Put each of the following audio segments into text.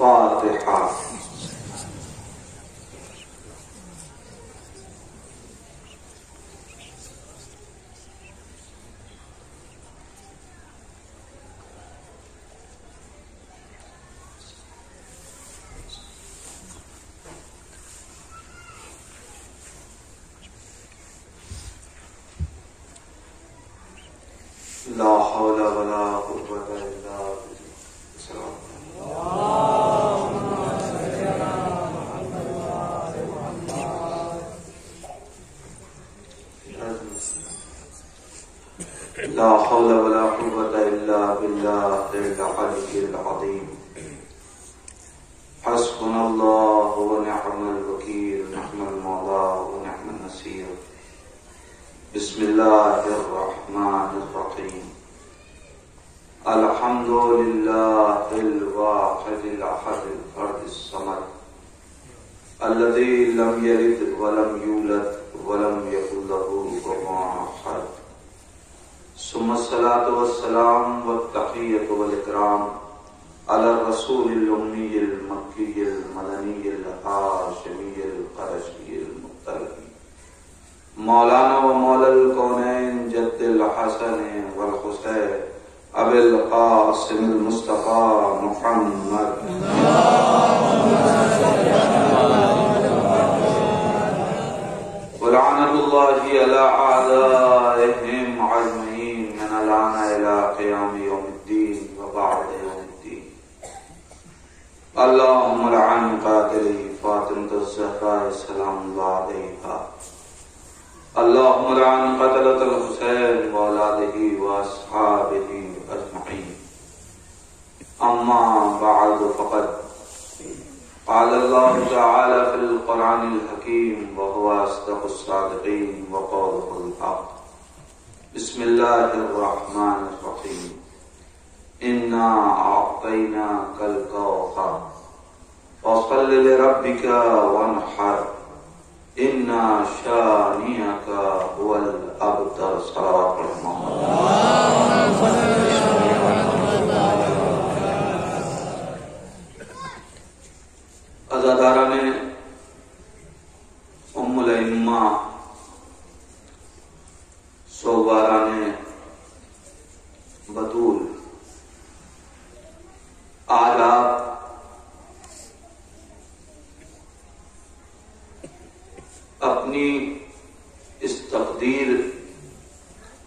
فاتحہ۔ لا حول ولا قوة الا بالله لا حول ولا قوة الا بالله العلي العظيم حسبنا الله ونعم الوكيل نعم المولى ونعم النصير بسم الله الرحمن الرحيم الحمد لله الواحد الأحد الفرد الصمد الذي لم يلد ولم يولد ولم يكن له كفوا أحد ثم الصلاة والسلام والتحية والإكرام على الرسول الأمي المكي المدني الهاشمي القرشي المطلبي مولانا و مولا الكونين جد الحسن والحسين ابي القاسم المصطفى محمد ولعنة الله على أعدائهم أجمعين من الآن إلى قيام يوم الدين وبعد يوم الدين اللهم لعن قاتلي فاطمة الزهراء سلام الله عليها اللهم لعن قتلة الحسين وأولاده وأصحابه أجمعين أما بعد فقد قال الله تعالى في القرآن الحكيم وهو أصدق الصادقين وقوله الحق بسم الله الرحمن الرحيم إنا أعطيناك الكوثر فصل لربك وانحر إنا شانئك هو الأبتر صلوات محمد عزاداران ام الائمہ صوباران بطول آج آپ اپنی اس تقدیر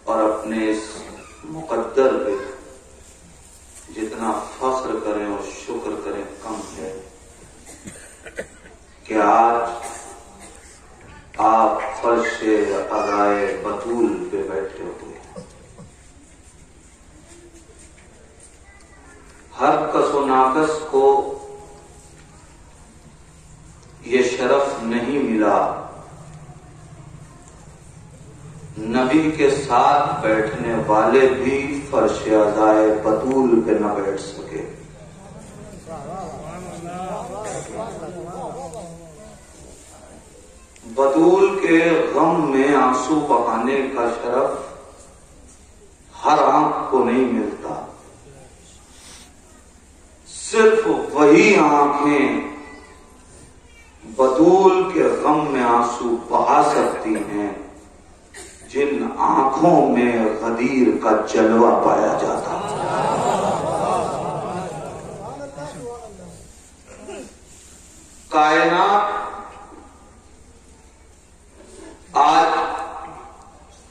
اور اپنے اس مقدر پہ جتنا فخر کریں اور شکر کریں کم ہے کہ آج آپ فرش ادائے بطول پہ بیٹھے ہوئے ہر کس و ناقص کو یہ شرف نہیں ملا نبی کے ساتھ بیٹھنے والے بھی فرش ادائے بطول پہ نہ بیٹھ سکے بطول کے غم میں آنسو بہانے کا شرف ہر آنکھ کو نہیں ملتا صرف وہی آنکھیں بطول کے غم میں آنسو بہا سکتی ہیں جن آنکھوں میں غدیر کا جلوہ پایا جاتا کائنات آج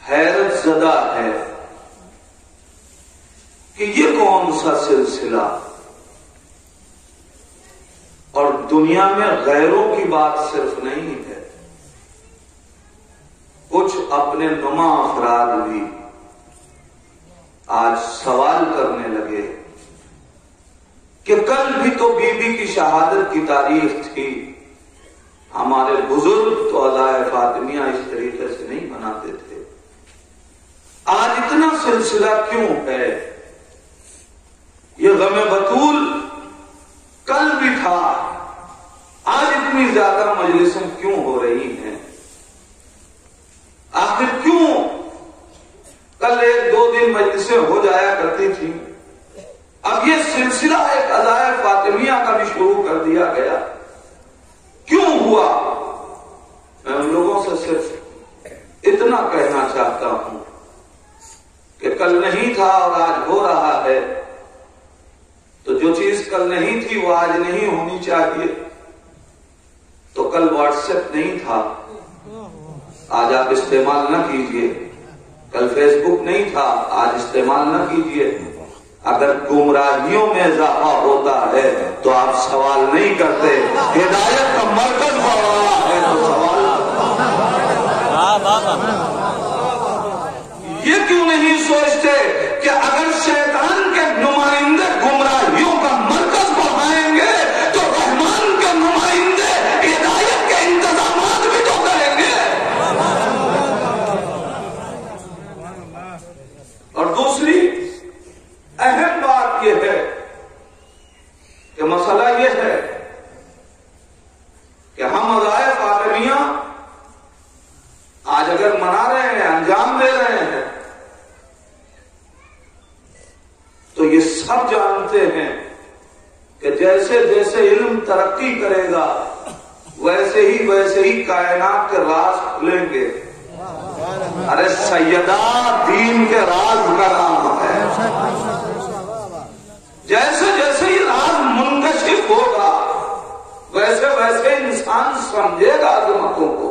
حیرت زدہ ہے کہ یہ کون سا سلسلہ اور دنیا میں غیروں کی بات صرف نہیں ہے کچھ اپنے نما افراد بھی آج سوال کرنے لگے کہ کل بھی تو بی بی کی شہادت کی تاریخ تھی ہمارے بزرگ تو عزائے فاطمیہ اس طریقے سے نہیں مناتے تھے آج اتنا سلسلہ کیوں ہے یہ غم بطول کل بھی تھا آج اتنی زیادہ مجلسیں کیوں ہو رہی ہیں آخر کیوں کل ایک دو دن مجلسیں ہو جایا کرتی تھی اب اب یہ سلسلہ ایک عزائے فاطمیہ کا بھی شروع کر دیا گیا. کیوں ہوا؟ میں ان لوگوں سے صرف اتنا کہنا چاہتا ہوں کہ کل نہیں تھا اور آج ہو رہا ہے، تو جو چیز کل نہیں تھی وہ آج نہیں ہونی چاہیے. تو کل واٹس ایپ نہیں تھا، آج آپ استعمال نہ کیجئے. کل فیس بک نہیں تھا، آج استعمال نہ کیجئے. اگر گمراہیوں میں اضافہ ہوتا ہے تو آپ سوال نہیں کرتے. ہدایت کا مرکز بڑھ رہا ہے تو سوال. یہ کیوں نہیں سوچتے کہ اگر شیطان کے نمائندے گمراہیوں کا مرکز بڑھائیں گے تو رحمان کے نمائندے ہدایت کے انتظامات بھی تو کریں گے. اور دوسری اہم بات یہ ہے کہ مسئلہ یہ ہے کہ ہم عزائے فاطمیہ آج اگر منا رہے ہیں، انجام دے رہے ہیں، تو یہ سب جانتے ہیں کہ جیسے جیسے علم ترقی کرے گا ویسے ہی کائنات کے راز کھلیں گے. ارے سیدہ دین کے راز کا نام ہے. جیسے جیسے یہ راز منکشف ہوگا ویسے انسان سمجھے گا عظمتوں کو.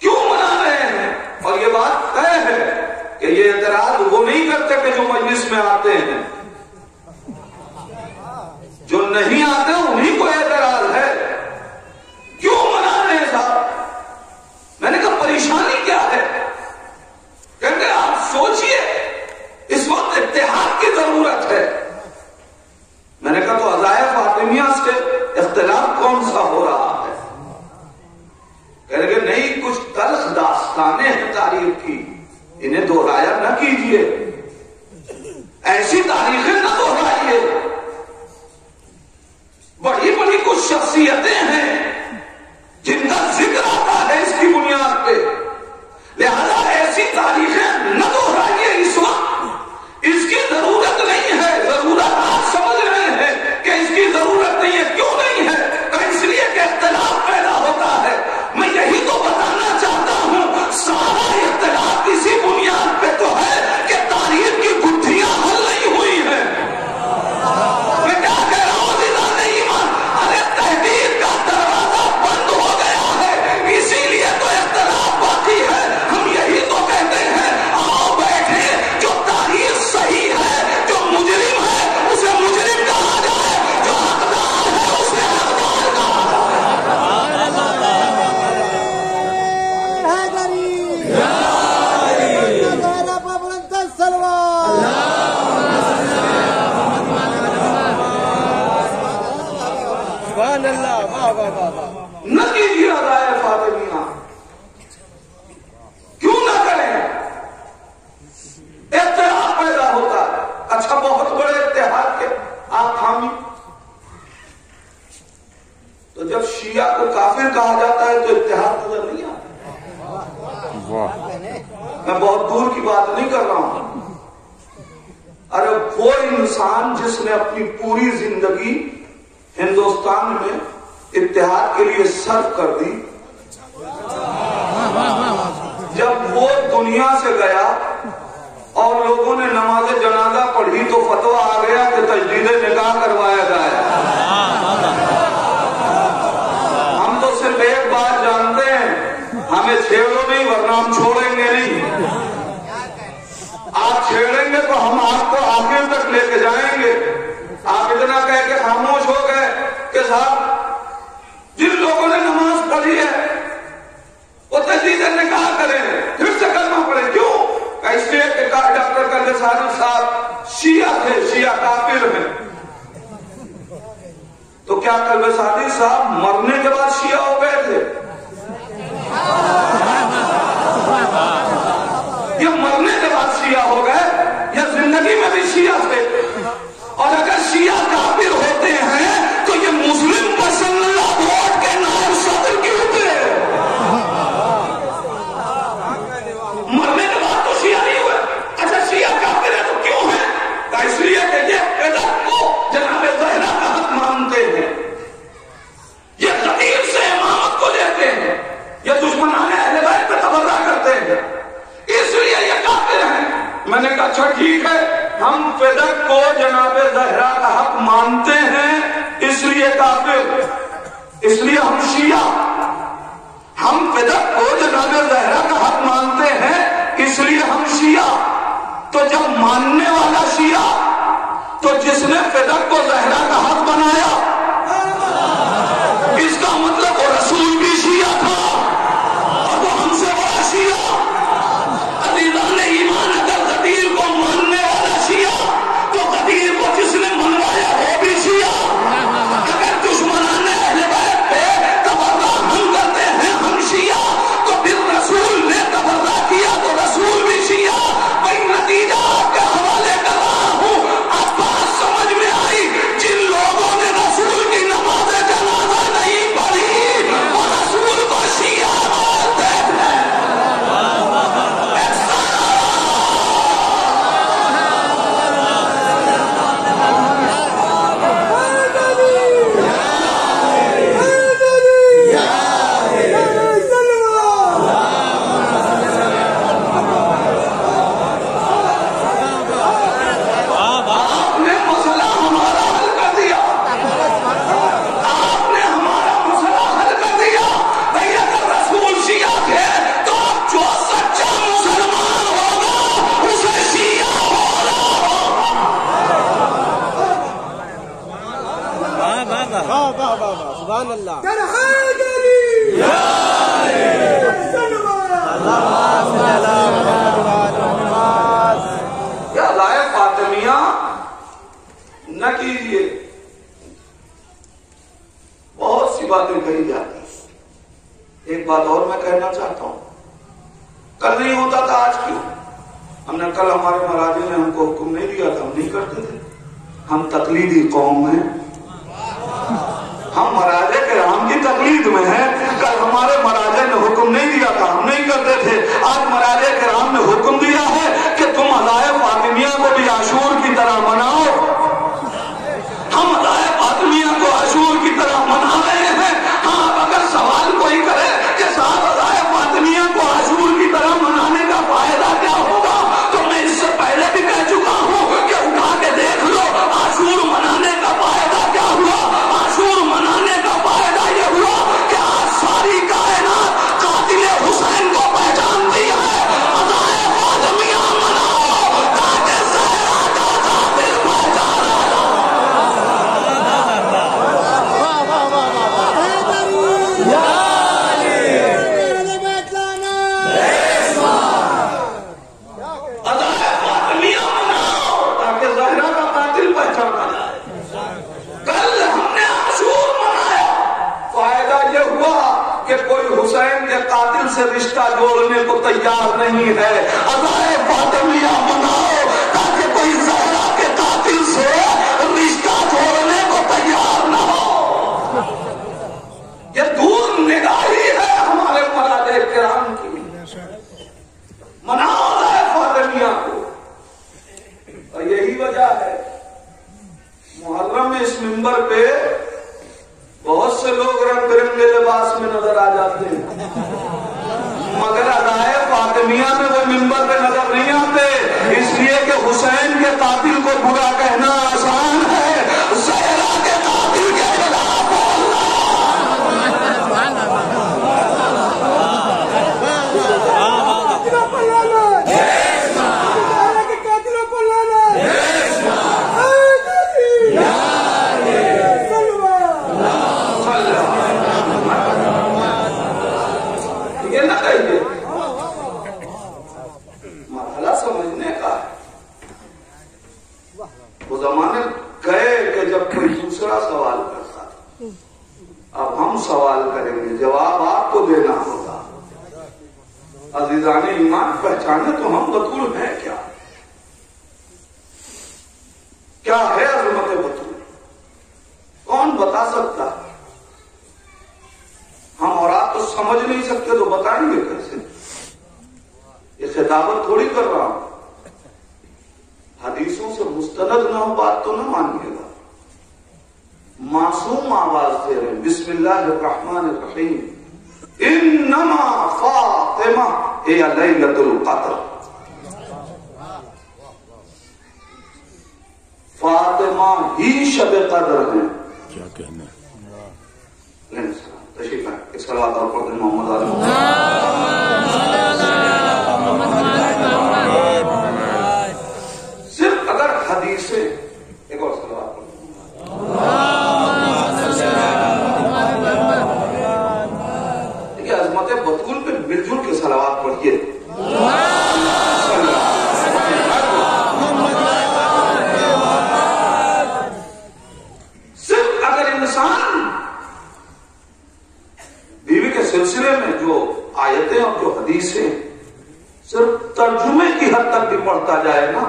کیوں منا رہے ہیں؟ اور یہ بات طے ہے کہ یہ اعتراض وہ نہیں کرتے کہ جو مجلس میں آتے ہیں. جو نہیں آتے انہیں کو اعتراض ہے. کیوں منا رہے ہیں صاحب؟ میں نے کہا پریشانی کیا ہے؟ کہتے آپ سوچئے اس وقت اتحاد کی ضرورت ہے. میں نے کہا تو عزائے فاطمیہ سے اختلاف کون سا ہو رہا ہے؟ کہہ رہے کہ نہیں، کچھ تلخ داستانیں ہیں تاریخ کی، انہیں دہرایا نہ کیجئے. ایسی تاریخیں نہ دہرائیے. بڑی بڑی کچھ شخصیتیں ہیں جن کا ذکر آتا ہے اس کی بنیاد پہ، لہذا ایسی تاریخیں نہ دہرائیے. اس وقت اس کی ضرورت نہیں ہے. ضرورت آپ سمجھ رہے ہیں کہ اس کی ضرورت نہیں ہے. کیوں نہیں ہے؟ اس لیے کہ اختلاف پیدا ہوتا ہے. میں یہی تو بتانا چاہتا ہوں، سارا اختلاف اسی بنیاد پہ تو ہے کہ تاریخ کی گتھیاں حل نہیں ہوئی ہیں. میں کیا کہہ رہا ہوں دیدان ایمان؟ ارے تحقیق کا دروازہ بند ہو گیا ہے، اسی لیے تو اختلاف باقی ہے. ہم یہی تو کہتے ہیں آؤ بیٹھے، جو تاریخ صحیح ہے، جو مجرم ہے اسے مجرم کہا جائے، جو حقدار ہے اسے حقدار کہا جائے. نہ کیجیے عزائے فاطمیہ. کیوں نہ کریں؟ اتحاد پیدا ہوتا ہے. اچھا، بہت بڑے اتحاد کے آپ حامی. تو جب شیعہ کو کافر کہا جاتا ہے تو اتحاد نظر نہیں آتا. میں بہت دور کی بات نہیں کر رہا ہوں. ارے وہ انسان جس نے اپنی پوری زندگی ہندوستان میں اتحاد کے لیے صرف کر دی، جب وہ دنیا سے گیا اور لوگوں نے نماز جنازہ پڑھی تو فتویٰ آ گیا کہ تجدید نکاح کروایا جائے. ہم تو صرف ایک بات جانتے ہیں، ہمیں چھیڑو نہیں ورنہ ہم چھوڑیں گے نہیں. آپ چھیڑیں گے تو ہم آپ کو آخر تک لے کے جائیں گے. آپ اتنا کہہ کے خاموش ہو گئے کہ صاحب جن لوگوں نے نماز پڑھی ہے وہ تجدید نکاح کریں، پھر سے کلمہ پڑھیں. کیوں؟ اس لیے کہ ڈاکٹر کلبے صادق صاحب شیعہ تھے، شیعہ کافر ہیں. تو کیا کلبے صادق صاحب مرنے کے بعد شیعہ ہو گئے تھے؟ یہ مرنے کے بعد شیعہ ہو گئے یا زندگی میں بھی شیعہ تھے؟ اور اگر شیعہ کافر ہوتے ہیں تو یہ مسلم پسند ووٹ کے نائب صدر کیوں تھے؟ مرنے کے بعد تو شیعہ نہیں ہوئے. اچھا شیعہ کافر ہے تو کیوں ہے؟ اس لیے اچھا ٹھیک ہے، ہم فدق کو جناب زہرا کا حق مانتے ہیں اس لیے کافر، اس لیے ہم شیعہ، ہم فدق کو جناب زہرا کا حق مانتے ہیں اس لیے ہم شیعہ۔ تو جب ماننے والا شیعہ، تو جس نے فدق کو زہرا کا حق بنایا اس کا مطلب وہ رسول بھی شیعہ تھا اور وہ ہم سے بڑا شیعہ۔ عزیزان ایمان، اگر غدیر کو ماننے والا شیعہ تو غدیر کو جس نے منوایا وہ بھی شیعہ۔ اگر دشمنان اہل بیت پہ تبرہ ہم کرتے ہیں ہم شیعہ، تو پھر رسول نے تبرہ کیا تو رسول بھی شیعہ۔ بھائی نتیجہ آپ کے حوالے کر رہا ہوں، اب بات سمجھ میں آئی۔ جن لوگوں نے رسول کی نماز جنازہ نہیں پڑھی وہ رسول کو شیعہ بولتے ہیں۔ سبحان اللہ۔ کیا لائے فاطمیہ نہ کیجیے، بہت سی باتیں کہی جاتی ہیں۔ ایک بات اور میں کہنا چاہتا ہوں، کل نہیں ہوتا تھا آج کیوں؟ ہم نے کل ہمارے مراجع نے ہم کو حکم نہیں دیا تھا، ہم نہیں کرتے تھے۔ ہم تقلیدی قوم ہیں، ہم مراجع کرام کی تقلید میں ہیں۔ کل ہمارے مراجع نے حکم نہیں دیا تھا، ہم نہیں کرتے تھے۔ آج مراجع کرام نے حکم دیا ہے کہ تم عزائے فاطمیہ کو بھی عاشور کی طرح مناؤ۔ ہم عزائے فاطمیہ کو عاشور کی طرح منا رہے ہیں۔ ہاں، اگر سوال کوئی کرے کہ صاحب عزائے فاطمیہ کو عاشور کی طرح منانے کا فائدہ کیا ہوگا، تو میں اس سے پہلے بھی کہہ چکا ہوں کہ اٹھا کے دیکھ لو عاشور منانے کا فائدہ کیا ہوا۔ عاشور منانے کا فائدہ یہ ہوا کہ آج ساری کائنات قاتل حسین کو پہچانتی ہے۔ عزائے فاطمیہ مناؤ تاکہ زہرا کا قاتل پہچانا جائے۔ کل ہم نے عاشور منایا، فائدہ یہ ہوا کہ کوئی حسین کے قاتل سے رشتہ جوڑنے کو تیار نہیں ہے۔ عزائے فاطمیہ مناؤ تاکہ کوئی زہرا کے قاتل سے رشتہ جوڑنے کو تیار نہ ہو۔ یہ دور نگاہی ہے ہمارے مراجع کرام کی۔ مناؤ عزائے فاطمیہ کو، اور یہی وجہ ہے محرم میں اس منبر پہ بہت سے لوگ رنگ برنگے لباس میں نظر آ جاتے ہیں، مگر عزائے فاطمیہ میں وہ منبر پہ نظر نہیں آتے، اس لیے کہ حسین کے قاتل کو برا کہنا آسان ہے، زہرا کے قاتل کے خلاف بولنا۔ مرحلہ سمجھنے کا وہ زمانے گئے کہ جب کوئی دوسرا سوال کرتا تھا، اب ہم سوال کریں گے، جواب آپ کو دینا ہوگا۔ عزیزان ایمان، پہچانے تو ہم بطول ہیں کیا؟ کیا ہے عظمت بطول؟ کون بتا سکتا ہے؟ ہم اور آپ تو سمجھ نہیں سکتے تو بتائیں گے کیسے؟ یہ خطابت تھوڑی کر رہا ہوں، حدیثوں سے مستند نہ ہو بات تو نہ مانیے گا۔ معصوم آواز دے رہے ہیں، بسم اللہ الرحمن الرحیم، انما فاطمہ ہی لیلۃ القدر۔ جمعہ ہی شب قدر ہیں. کیا کہنا ہے. تشریف لائیں. ایک صلوات اور پڑھ دیں محمد علیہ. صرف اگر حدیثیں ایک اور صلوات پڑھ دیں. دیکھیے عظمت بطول پہ مل جل کے صلوات پڑھیے. صرف اگر انسان بیوی کے سلسلے میں جو آیتیں اور جو حدیثیں صرف ترجمے کی حد تک بھی پڑھتا جائے نا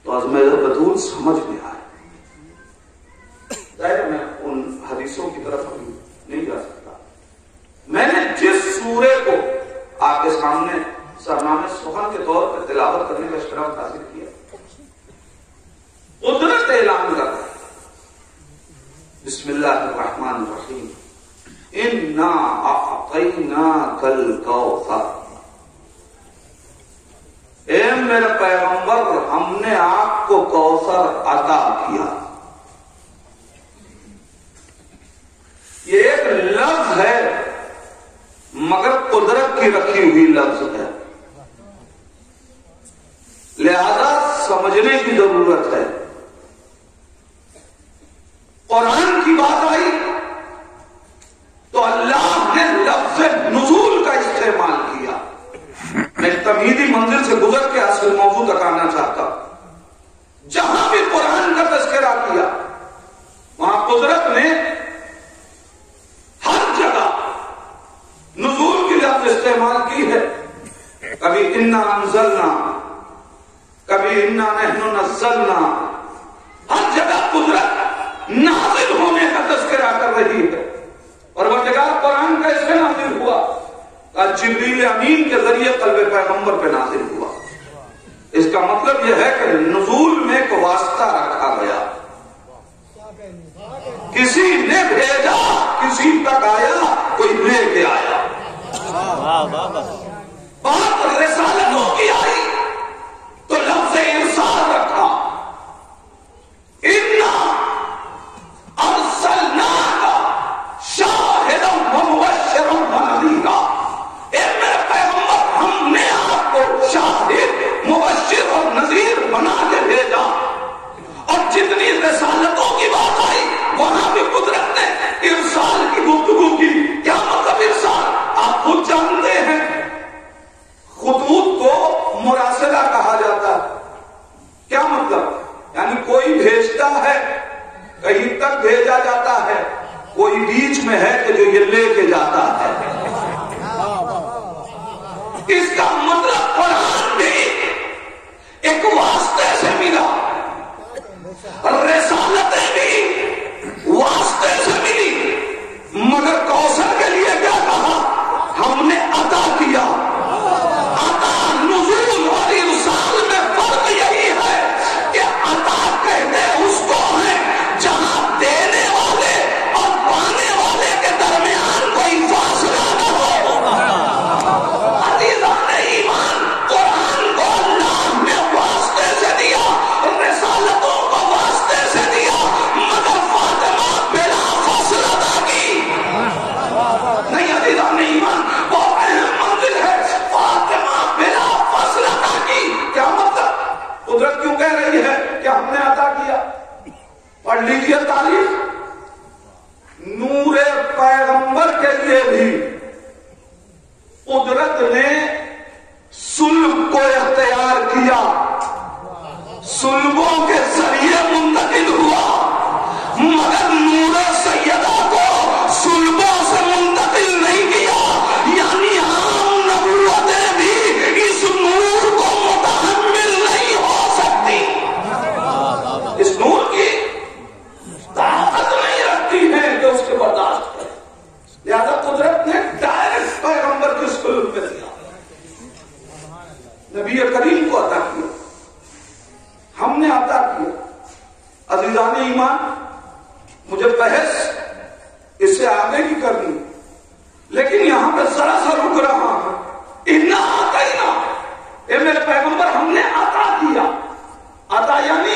تو عظمت بطول سمجھ میں آئے. ظاہر میں ان حدیثوں کی طرف ابھی نہیں جا سکتا. میں نے جس سورے کو آپ کے سامنے سرنامے سخن کے طور پر تلاوت کرنے کا اشتراک حاصل کیا قدرت اعلان کر بسم اللہ الرحمن الرحیم انا اعطیناک الکوثر. اے میرے پیغمبر ہم نے آپ کو کوثر عطا کیا. یہ ایک لفظ ہے مگر قدرت کی رکھی ہوئی لفظ ہے, لہذا سمجھنے کی ضرورت ہے. قرآن کی بات آئی تو اللہ نے لفظ نزول کا استعمال کیا. میں تمہیدی منزل سے گزر کے اصل موضوع تک آنا چاہتا ہوں. جہاں بھی قرآن کا تذکرہ کیا وہاں قدرت نے ہر جگہ نزول کی لفظ استعمال کی ہے. کبھی انا انزلنا, کبھی انا نحن نزلنا. ہر جگہ قدرت نازل ہونے کا تذکرہ کر رہی ہے. اور وہ جگہ قرآن کا اس میں نازل ہوا جبریل امین کے ذریعے قلب پیغمبر پہ نازل ہوا. اس کا مطلب یہ ہے کہ نزول میں ایک واسطہ رکھا گیا. کسی نے بھیجا, کسی تک آیا, کوئی لے کے آیا. بات رسالتوں کی آئی تو لفظ ارسال رکھا. انا ارسلناک شاہدا ومبشرا ونذیرا. اے میرے پیغمبر ہم نے آپ کو شاہد, مبشر اور نذیر بنا کے بھیجا. اور جتنی رسالتوں کی بات آئی وہاں بھی قدرت نے ارسال کی گفتگو کی. کیا مطلب ارسال؟ آپ خود جانتے ہیں خطوط کو مراسلہ کہا جاتا ہے. کیا مطلب؟ یعنی کوئی بھیجتا ہے, کہیں تک بھیجا جاتا ہے, کوئی بیچ میں ہے کہ جو یہ لے کے جاتا ہے. اس کا مطلب قرآن بھی ایک واسطے سے ملا, رسالتیں بھی واسطے سے ملی. مگر کوثر کے لیے کیا کہا؟ ہم نے عطا کیا. عطا نزول اور ارسال میں فرق یہی ہے کہ عطا کہتے اس کو ہیں جہاں دینے والے اور پانے والے کے درمیان کوئی فاصلہ نہ ہو. عزیزان ایمان, قرآن کو اللہ نے واسطے سے دیا, رسالتوں کو واسطے سے دیا, مگر فاطمہ بلا فاصل ادا کی. نہیں عزیزان ایمان, وہ اہم منزل ہے. فاطمہ بلا فاصل ادا کی. کیا مطلب؟ قدرت کیوں کہہ رہی ہے کہ ہم نے عطا کیا؟ پڑھ لیجیے تعریف. نور پیغمبر کے لیے بھی قدرت نے صلب کو اختیار کیا, صلبوں کے ذریعے منتقل ہوا. مگر نور سیدہ کو صلبوں سے منتقل نہیں کیا. یعنی عام نبوتیں بھی اس نور کو متحمل نہیں ہو سکتی. اس نور کی طاقت نہیں رکھتی ہے کہ اس کے برداشت کرے. لہذا قدرت نے ڈائریکٹ پیغمبر کی صلب پہ دیا, نبی کریم کو عطا کیا, ہم نے عطا کیا. عزیزان ایمان, مجھے بحث اس سے آگے کی کرنی, لیکن یہاں پہ ذرا سا رک رہا ہوں. انا اعطینا, اے میرے پیغمبر ہم نے عطا کیا. عطا یعنی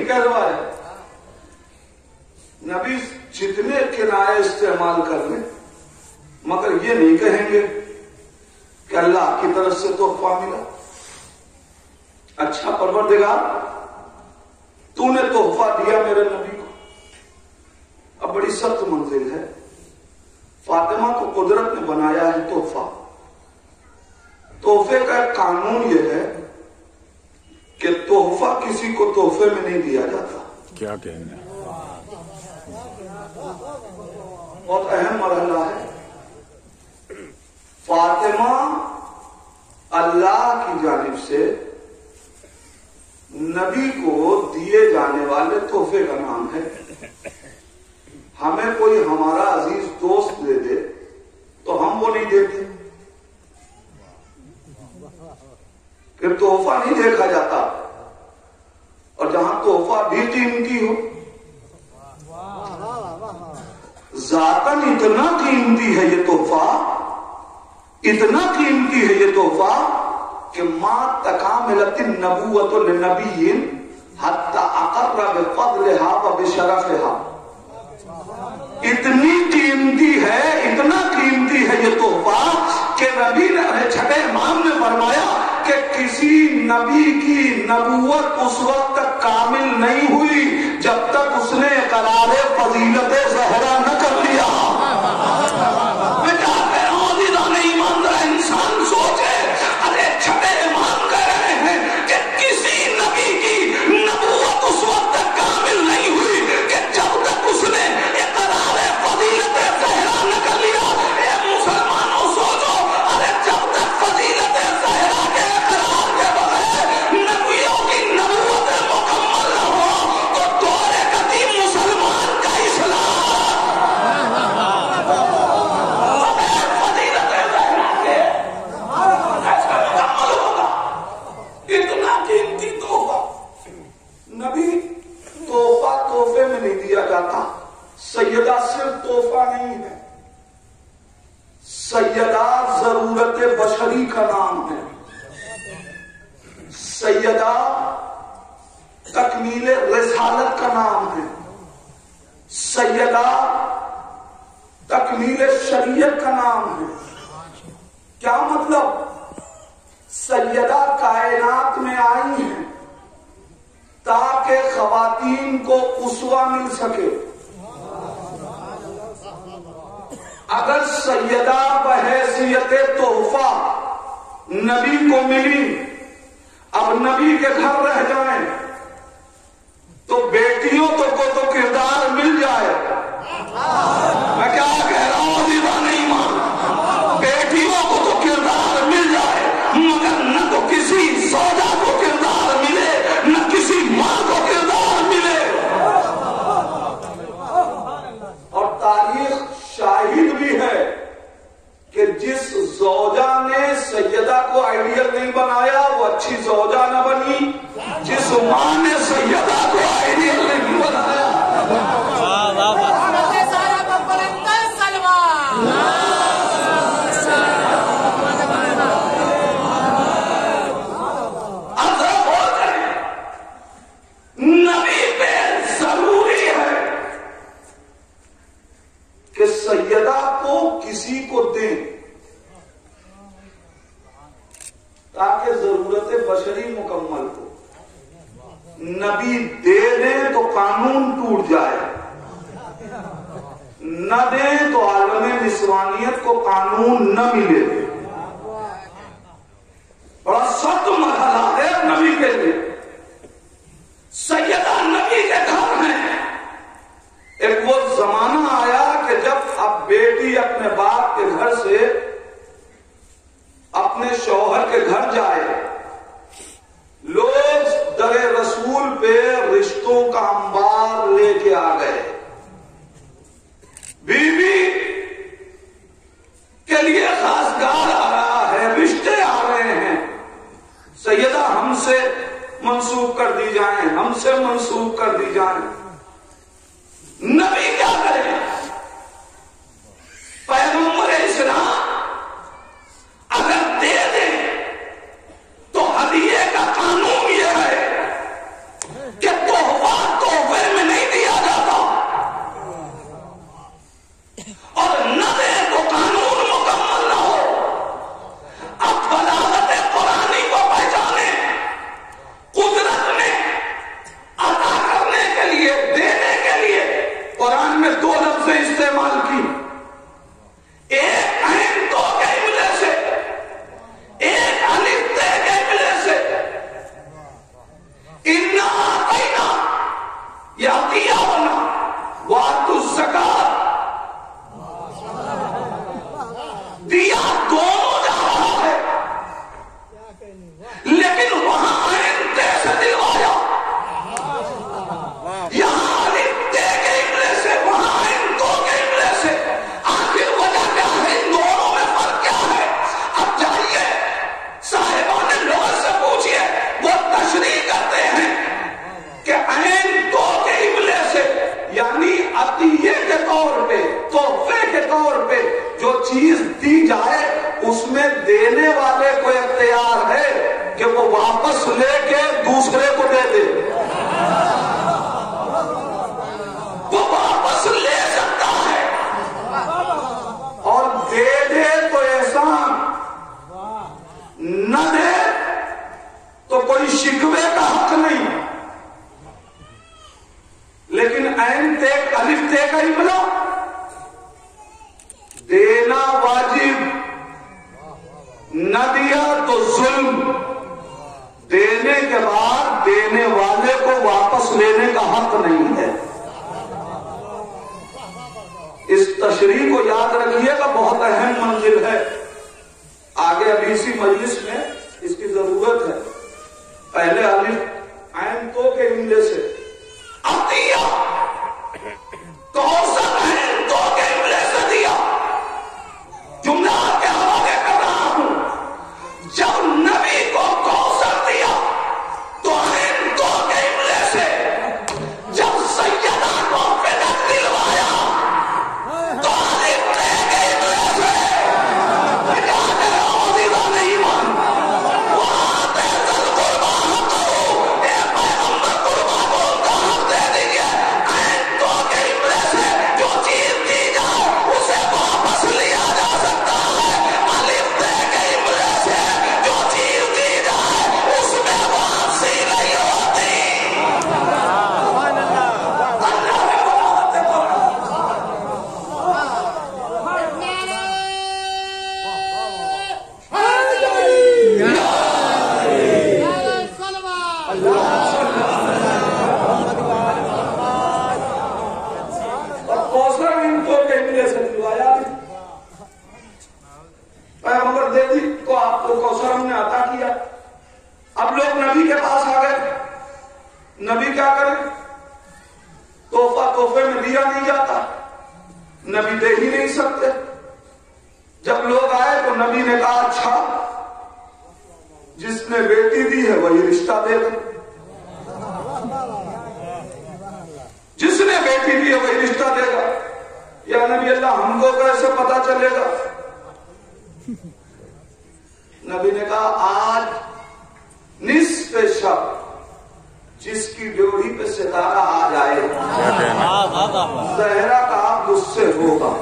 نہیں کہلوائے. نبی جتنے کنائے استعمال کر لیں مگر یہ نہیں کہیں گے کہ اللہ کی طرف سے تحفہ ملا. اچھا پروردگار تو نے تحفہ دیا میرے نبی کو. اب بڑی سخت منزل ہے. فاطمہ کو قدرت نے بنایا ہے تحفہ. تحفے کا ایک قانون یہ ہے کہ تحفہ کسی کو تحفے میں نہیں دیا جاتا. کیا کہنا ہے؟ بہت اہم مرحلہ ہے. فاطمہ اللہ کی جانب سے نبی کو دیے جانے والے تحفے کا نام ہے. ہمیں کوئی ہمارا عزیز دوست دے دے تو ہم وہ نہیں دیتے. پھر تحفہ نہیں دیکھا جاتا. اور جہاں تحفہ بھی قیمتی ہو, ذاتاً اتنا قیمتی ہے یہ تحفہ, اتنا قیمتی ہے یہ تحفہ کہ ما تکاملت النبوۃ للنبی حتی اقر بفضلها وبشرفها. اتنی قیمتی ہے, اتنا قیمتی ہے یہ تحفہ کہ نبی نے چھٹے امام نے فرمایا کہ کسی نبی کی نبوت اس وقت تک کامل نہیں ہوئی جب تک اس نے اقرار فضیلت زہرا نہ کر لیا. میں کیا کہہ رہا ہوں عزیزان ایماندار, انسان سوچے ارے چھٹے امام کہہ رہے ہیں کہ کسی نبی کی نبوت اس وقت تک کامل نہیں ہوئی کہ جب تک اس نے اقرار فضیلت زہرا نہ کر لیا. اے مسلمانوں سوچو, ارے جب تک فضیلت زہرا کے اقرار کے بغیر نبیوں کی نبوت مکمل نہ ہو تو دور قدیم مسلمان کا اسلام فضیلت زہرا کے ایسا مکمل ہوگا. اتنا قیمتی تحفہ. نبی تحفہ تحفے میں نہیں دیا جاتا. سیدہ صرف تحفہ نہیں ہے, سیدہ ضرورت بشری کا نام ہے. سیدہ تکمیل رسالت کا نام ہے. سیدہ تکمیل شریعت کا نام ہے. کیا مطلب؟ سیدہ کائنات میں آئی ہیں تاکہ خواتین کو اسوہ مل سکے. اگر سیدہ بحیثیت تحفہ نبی کو ملی, اب نبی کے گھر رہ جائیں تو بیٹیوں کو تو کردار مل جائے. میں کیا کہہ رہا ہوں عزیزان ایمان, بیٹیوں کو تو کردار مل جائے مگر نہ تو کسی زوجہ کو کردار ملے نہ کسی ماں کو کردار ملے. اور تاریخ شاہد بھی ہے کہ جس زوجہ نے سیدہ کو آئیڈیل نہیں بنایا وہ اچھی زوجہ نہ بنی, جس ماں نے سیدہ کو آئیڈیل نہیں بنایا. نبی پہ ضروری ہے کہ سیدہ کو کسی کو دیں تاکہ ضرورت بشری مکمل ہو. نبی دے دیں تو قانون ٹوٹ جائے, نہ دیں تو عالم نسوانیت کو قانون نہ ملے. بڑا سخت مرحلہ ہے نبی کے لیے. سیدہ نبی کے گھر میں ایک وہ زمانہ آیا کہ جب اب بیٹی اپنے باپ کے گھر سے اپنے شوہر کے گھر جائے, لوگ در رسول پہ رشتوں کا انبار لے کے آ گئے. بیوی کے لیے خاصگار آ رہا ہے, رشتے آ رہے ہیں. سیدہ ہم سے منسوخ کر دی جائیں, ہم سے منسوخ کر دی جائیں. نبی کیا کرے؟ پیغمبر اسلام اگر دے دے تو ہدیے کا قانون یہ ہے کہ تحفہ چیز دی جائے اس میں دینے والے کو اختیار ہے کہ وہ واپس لے کے دوسرے کو دے دے. وہ واپس لے سکتا ہے اور دے دے تو احسان، نہ دے تو کوئی شکوے کا حق نہیں. لیکن عین تے الف تے کا ہی بلا دینا واجب، نہ دیا تو ظلم. دینے کے بعد دینے والے کو واپس لینے کا حق نہیں ہے. اس تشریح کو یاد رکھیے گا، بہت اہم منزل ہے. آگے ابھی اسی مجلس میں اس کی ضرورت ہے. پہلے الف عین تو کے املے سے عطیہ کوثر عین تو کے املے سے دیا. جملہ کے حوالے کر رہا ہوں، جب نبی کو کوثر دیا تو عین تو کے املے سے، جب سیدہ کو فدق دلوایا تو الف تے کے املے سے. نہیں مان وہاں تے دل قربا ہو اے پیغمبر قربا بولتا حق دے دیجئے. عین تو کے املے سے جو چیز دی جائے اسے واپس لیا جا سکتا ہے. الف تے کے املے سے جو چیز دی جائے اس میں واپسی نہیں ہوتی. پیغمبر دے دی تو آپ کو کوثر ہم نے عطا کیا. اب لوگ نبی کے پاس آ گئے، نبی کیا کریں؟ تحفے میں دیا نہیں جاتا، نبی دے ہی نہیں سکتے. جب لوگ آئے تو نبی نے کہا اچھا جس نے بیٹی دی ہے وہی رشتہ دے گا، جس نے بیٹی دی ہے وہی رشتہ دے گا. یا نبی اللہ ہم کو کیسے پتا چلے گا؟ نبی نے کہا آج نصف شب جس کی ڈیوڑی پہ ستارہ آ جائے زہرا کا آپ اس سے ہوگا.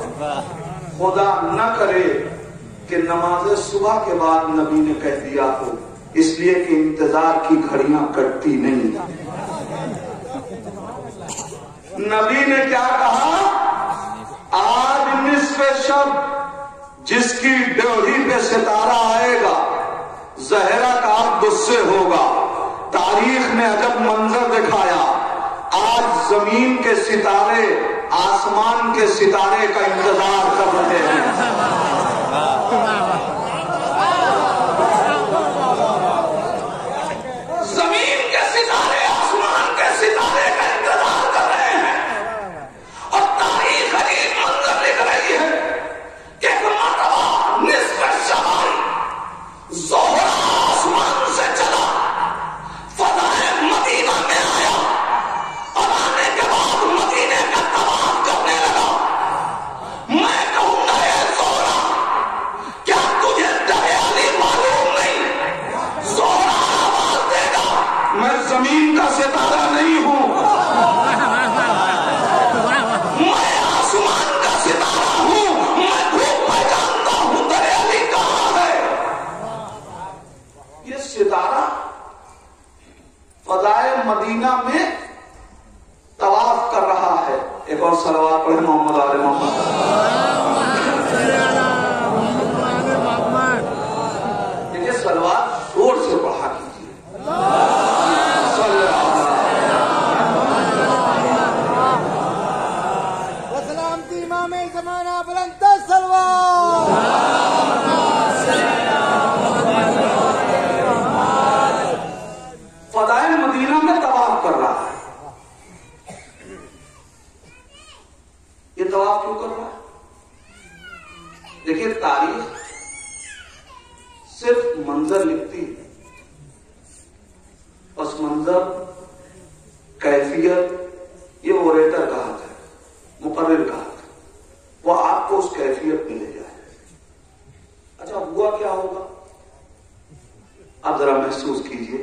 خدا نہ کرے کہ نماز صبح کے بعد نبی نے کہہ دیا ہو، اس لیے کہ انتظار کی گھڑیاں کٹتی نہیں. نبی نے کیا کہا؟ آج نصف شب جس کی ڈیوڑی پہ ستارہ آئے گا زہرا کا عبد اس سے ہوگا. تاریخ نے عجب منظر دکھایا. آج زمین کے ستارے آسمان کے ستارے کا انتظار کر رہے ہیں. زمین کے ستارے آسمان کے ستارے کا انتظار کر رہے ہیں. اور تاریخ عجیب منظر لکھ رہی ہے کہ ایک مرتبہ نصف شب زہرا آسمان سے چلا، فضائے مدینہ میں آیا اور آنے کے بعد مدینے کا طواف کرنے لگا. میں کہوں گا اے زہرا کیا تجھے دریالی معلوم نہیں؟ زہرا آواز دے گا میں زمین کا ستارہ نہیں ہوں، میں آسمان کا ستارہ ہوں. میں دھوپ پہچانتا ہوں دریالی کہاں ہے. یہ ستارہ فضائے مدینہ میں طواف کر رہا ہے. ایک اور صلوات پڑھیں محمد آل محمد. دیکھیے صلوات زور سے پڑھا کیجیے. سلامتی امام زمانہ بلند سلوات. فضائے مدینہ میں طواف کر رہا ہے. یہ طواف کیوں کر رہا ہے؟ دیکھیے تاریخ صرف منظر لکھتی ہے، پس منظر کیفیت یہ اوریٹر کا حق ہے، مقرر کا حق ہے. وہ آپ کو اس کیفیت میں لے جائے. اب ذرا محسوس کیجئے،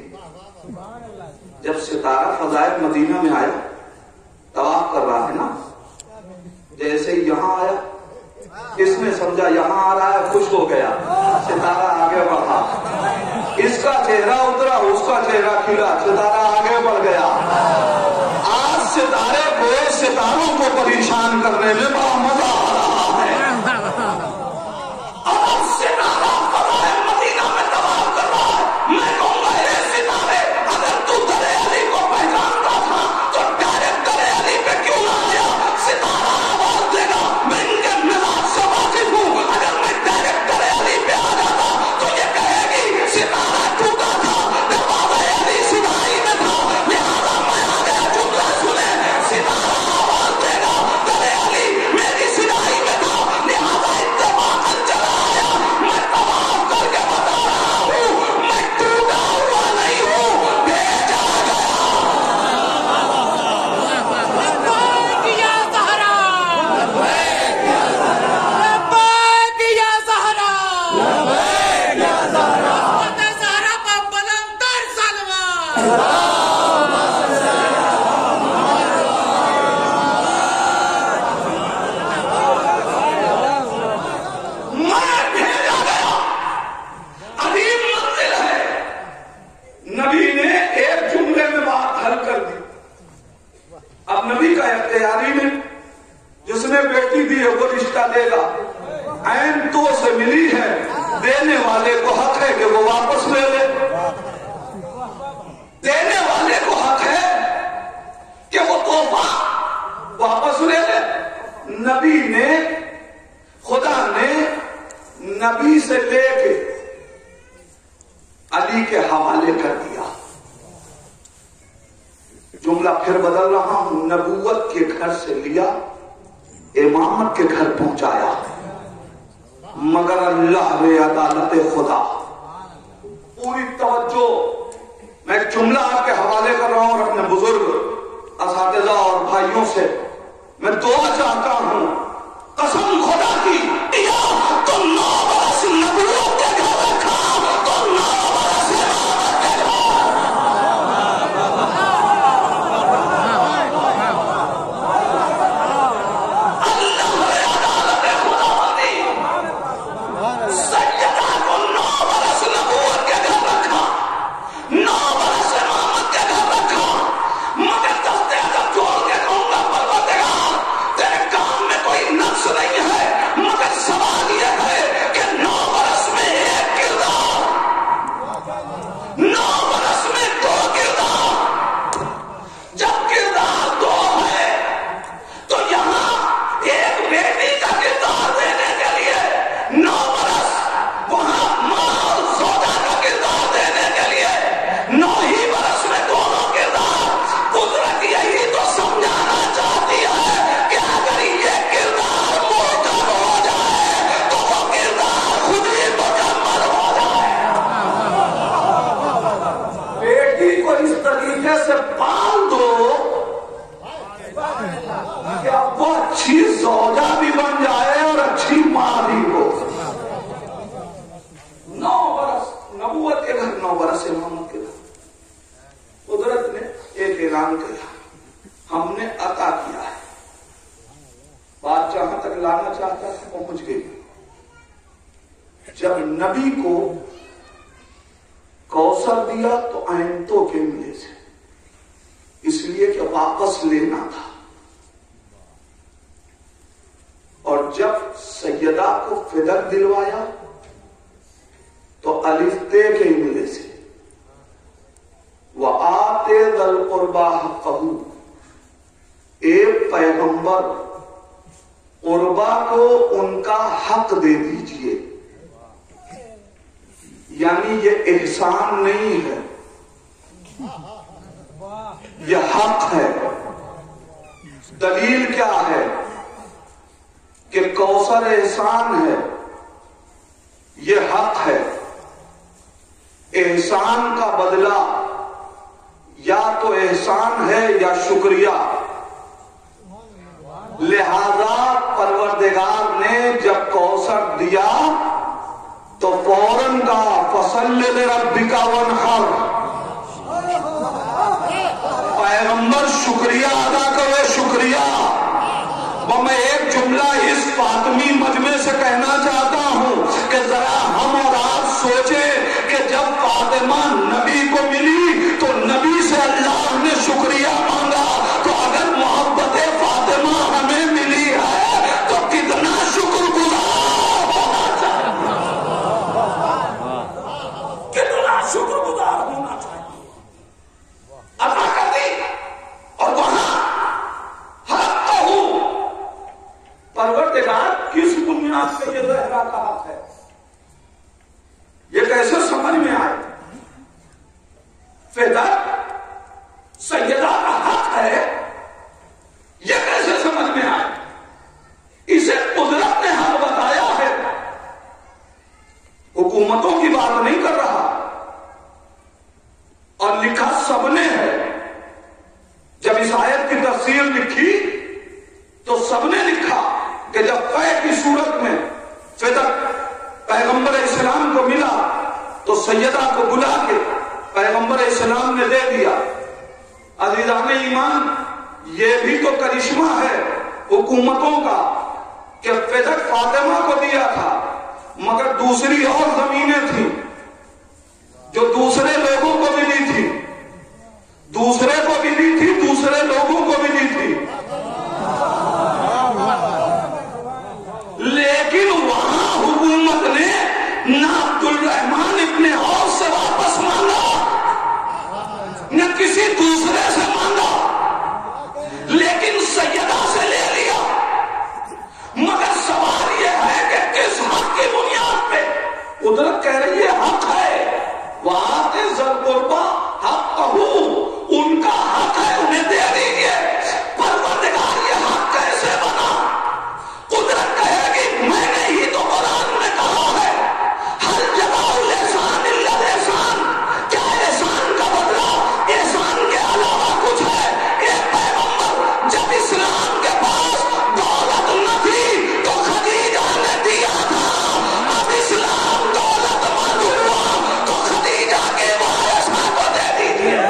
جب ستارہ فضائے مدینہ میں آیا، طواف کر رہا ہے نا، جیسے ہی یہاں آیا، اس نے سمجھا یہاں آ رہا ہے، خوش ہو گیا، ستارہ آگے بڑھا، اس کا چہرہ اترا، اس کا چہرہ کھلا، ستارہ آگے بڑھ گیا۔ آج ستارے کو ستاروں کو پریشان کرنے میں بڑا مزہ آ رہا ہے۔ اب ستارہ فضائے مدینہ میں طواف کر رہا ہے، میں کہوں گا اے ستارے، اگر تو درے علی کو پہچانتا تھا تو ڈائریکٹ درے علی پہ کیوں نہ آیا؟ ستارہ آواز دے گا، میں ان کے مزاج سے واقف ہوں، اگر میں ڈائریکٹ درے علی پہ آ جاتا تو یہ کہے گی ستارہ ٹوٹا تھا، دروازہ علی سدھائی میں تھا، لہذا میں آ گیا، جملہ سنے، ستارہ آواز دے گا، درے علی میری سدھائی میں تھا، لہذا اتفاقاً چلا آیا، میں طواف کر کے بتا رہا ہوں، میں ٹوٹا ہوا نہیں ہوں، بھیجا لبیک یا زہرا، لبیک یا زہرا، حضرت زہرا کا بلند تر سلوات۔ میں بھیجا گیا، عظیم منزل ہے۔ نبی نے ایک جملے میں بات حل کر دی۔ اب نبی کا اختیاری میں جس نے بیٹی دی ہے وہ رشتہ دے گا، عین تو سے ملی ہے، دینے والے کو حق ہے کہ وہ واپس لے لے، دینے والے کو حق ہے کہ وہ تحفہ واپس لے لے۔ نبی نے، خدا نے نبی سے لے کے علی کے حوالے کر دیا۔ جملہ پھر بدل رہا ہوں، نبوت کے گھر سے لیا، امامت کے گھر پہنچایا، مگر اللہ نے عدالت خدا، پوری توجہ، میں ایک جملہ آپ کے حوالے کر رہا ہوں اور اپنے بزرگ اساتذہ اور بھائیوں سے میں دعا چاہتا ہوں، قسم خدا کی، یا تو 9 برس نبوت کے گھر رکھا تو 9 برس امامت کے گھر۔ اللہ نے عدالت خدا بندی، سیدہ کو 9 برس نبوت کے گھر رکھا، 9 برس امامت کے گھر رکھا، مگر دستے ادب جوڑ کے کہوں گا پروردگار، تیرے کام میں کوئی نقص نہیں ہے، مگر سوال یہ ہے کہ 9 برس میں ایک کردار، 9 برس میں 2 کردار، جب کردار 2 ہے تو یہاں ایک بیٹی کا کردار دینے کے لیے 9 برس، وہاں ماں اور زوجہ کا کردار دینے کے لیے 9 ہی برس میں دونوں کردار۔ قدرت یہی تو سمجھانا چاہتی ہے کہ اگر یہ کردار مکمل ہو جائے تو وہ کردار خود ہی مکمل ہو جائے۔ بیٹی کو اس طریقے سے پال دو کہ اب وہ اچھی زوجہ بھی بن جائے اور اچھی ماں بھی ہو۔ 9 برس نبوت کے گھر، 9 برس امامت کے گھر۔ قدرت نے ایک اعلان کیا، ہم نے عطا کیا ہے، بات جہاں تک لانا چاہتا ہے پہنچ گئی۔ جب نبی کو کوثر دیا تو آئنتوں کے ملے سے، اس لیے کہ واپس لینا تھا، اور جب سیدہ کو فدق دلوایا تو الفتے کے ملے سے، وَآتِ ذَا الْقُرْبَى حَقَّهُ، ایک پیغمبر قربا کو ان کا حق دے دیجئے، یعنی یہ احسان نہیں ہے، یہ حق ہے۔ دلیل کیا ہے کہ کوثر احسان ہے، یہ حق ہے۔ احسان کا بدلہ یا تو احسان ہے یا شکریہ، لہذا پروردگار نے جب کوثر دیا تو فوراً کا فصلی لربک وانحر، پیغمبر شکریہ ادا کرو، شکریہ۔ وہ میں ایک جملہ اس فاطمی مجمع سے کہنا چاہتا ہوں کہ ذرا ہم اور آپ سوچیں کہ جب فاطمہ نبی کو ملی تو نبی سے اللہ نے شکریہ مانگا، تو اگر محبت فاطمہ ہمیں ملی ہے تو کتنا شکر گزار ہونا چاہیے، کتنا شکر گزار ہونا چاہیے۔ عطا کر دی، اور وہاں حق کہوں، پروردگار کس بنیاد سے یہ زہرا کا حق ہے، یہ کیسے سمجھ میں آئے؟ فدق سیدہ کا حق ہے، یہ کیسے سمجھ میں آئے؟ اسے قدرت نے حق بتایا ہے، حکومتوں کی بات نہیں کر رہا، اور لکھا سب نے ہے۔ جب اس آیت کی تفسیر لکھی تو سب نے لکھا کہ جب قے کی صورت میں فدق پیغمبر اسلام کو ملا تو سیدہ کو بلا کے پیغمبر اسلام نے دے دیا۔ عزیزان ایمان، یہ بھی تو کرشمہ ہے حکومتوں کا کہ فدق فاطمہ کو دیا تھا، مگر دوسری اور زمینیں تھیں جو دوسرے لوگوں کو ملی تھی، دوسرے کو ملی تھی، دوسرے لوگوں کو ملی تھی، لیکن وہاں حکومت نے نہ عبد الرحمن ابن عوف سے واپس مانگا نہ کسی دوسرے سے مانگا، لیکن سیدہ سے لے لیا۔ مگر سوال یہ ہے کہ کس حق کی بنیاد پہ؟ قدرت کہہ رہی ہے حق ہے، وآت ذی القربی حقہ، ان کا حق ہے، انہیں دے دیجیے۔ پروردگار یہ حق کیسے بنا؟ قدرت کہے گی میں نے ہی تو قرآن میں کہا ہے ہر جگہ الاحسان الا الاحسان، کیا احسان کا بدلہ احسان کے علاوہ کچھ ہے؟ ایک پیغمبر جب اسلام کے پاس دولت نہ تھی تو خدیجہ نے دیا تھا، اب اسلام دولت مند ہوا تو خدیجہ کے وارثہ کو دے دیجیے۔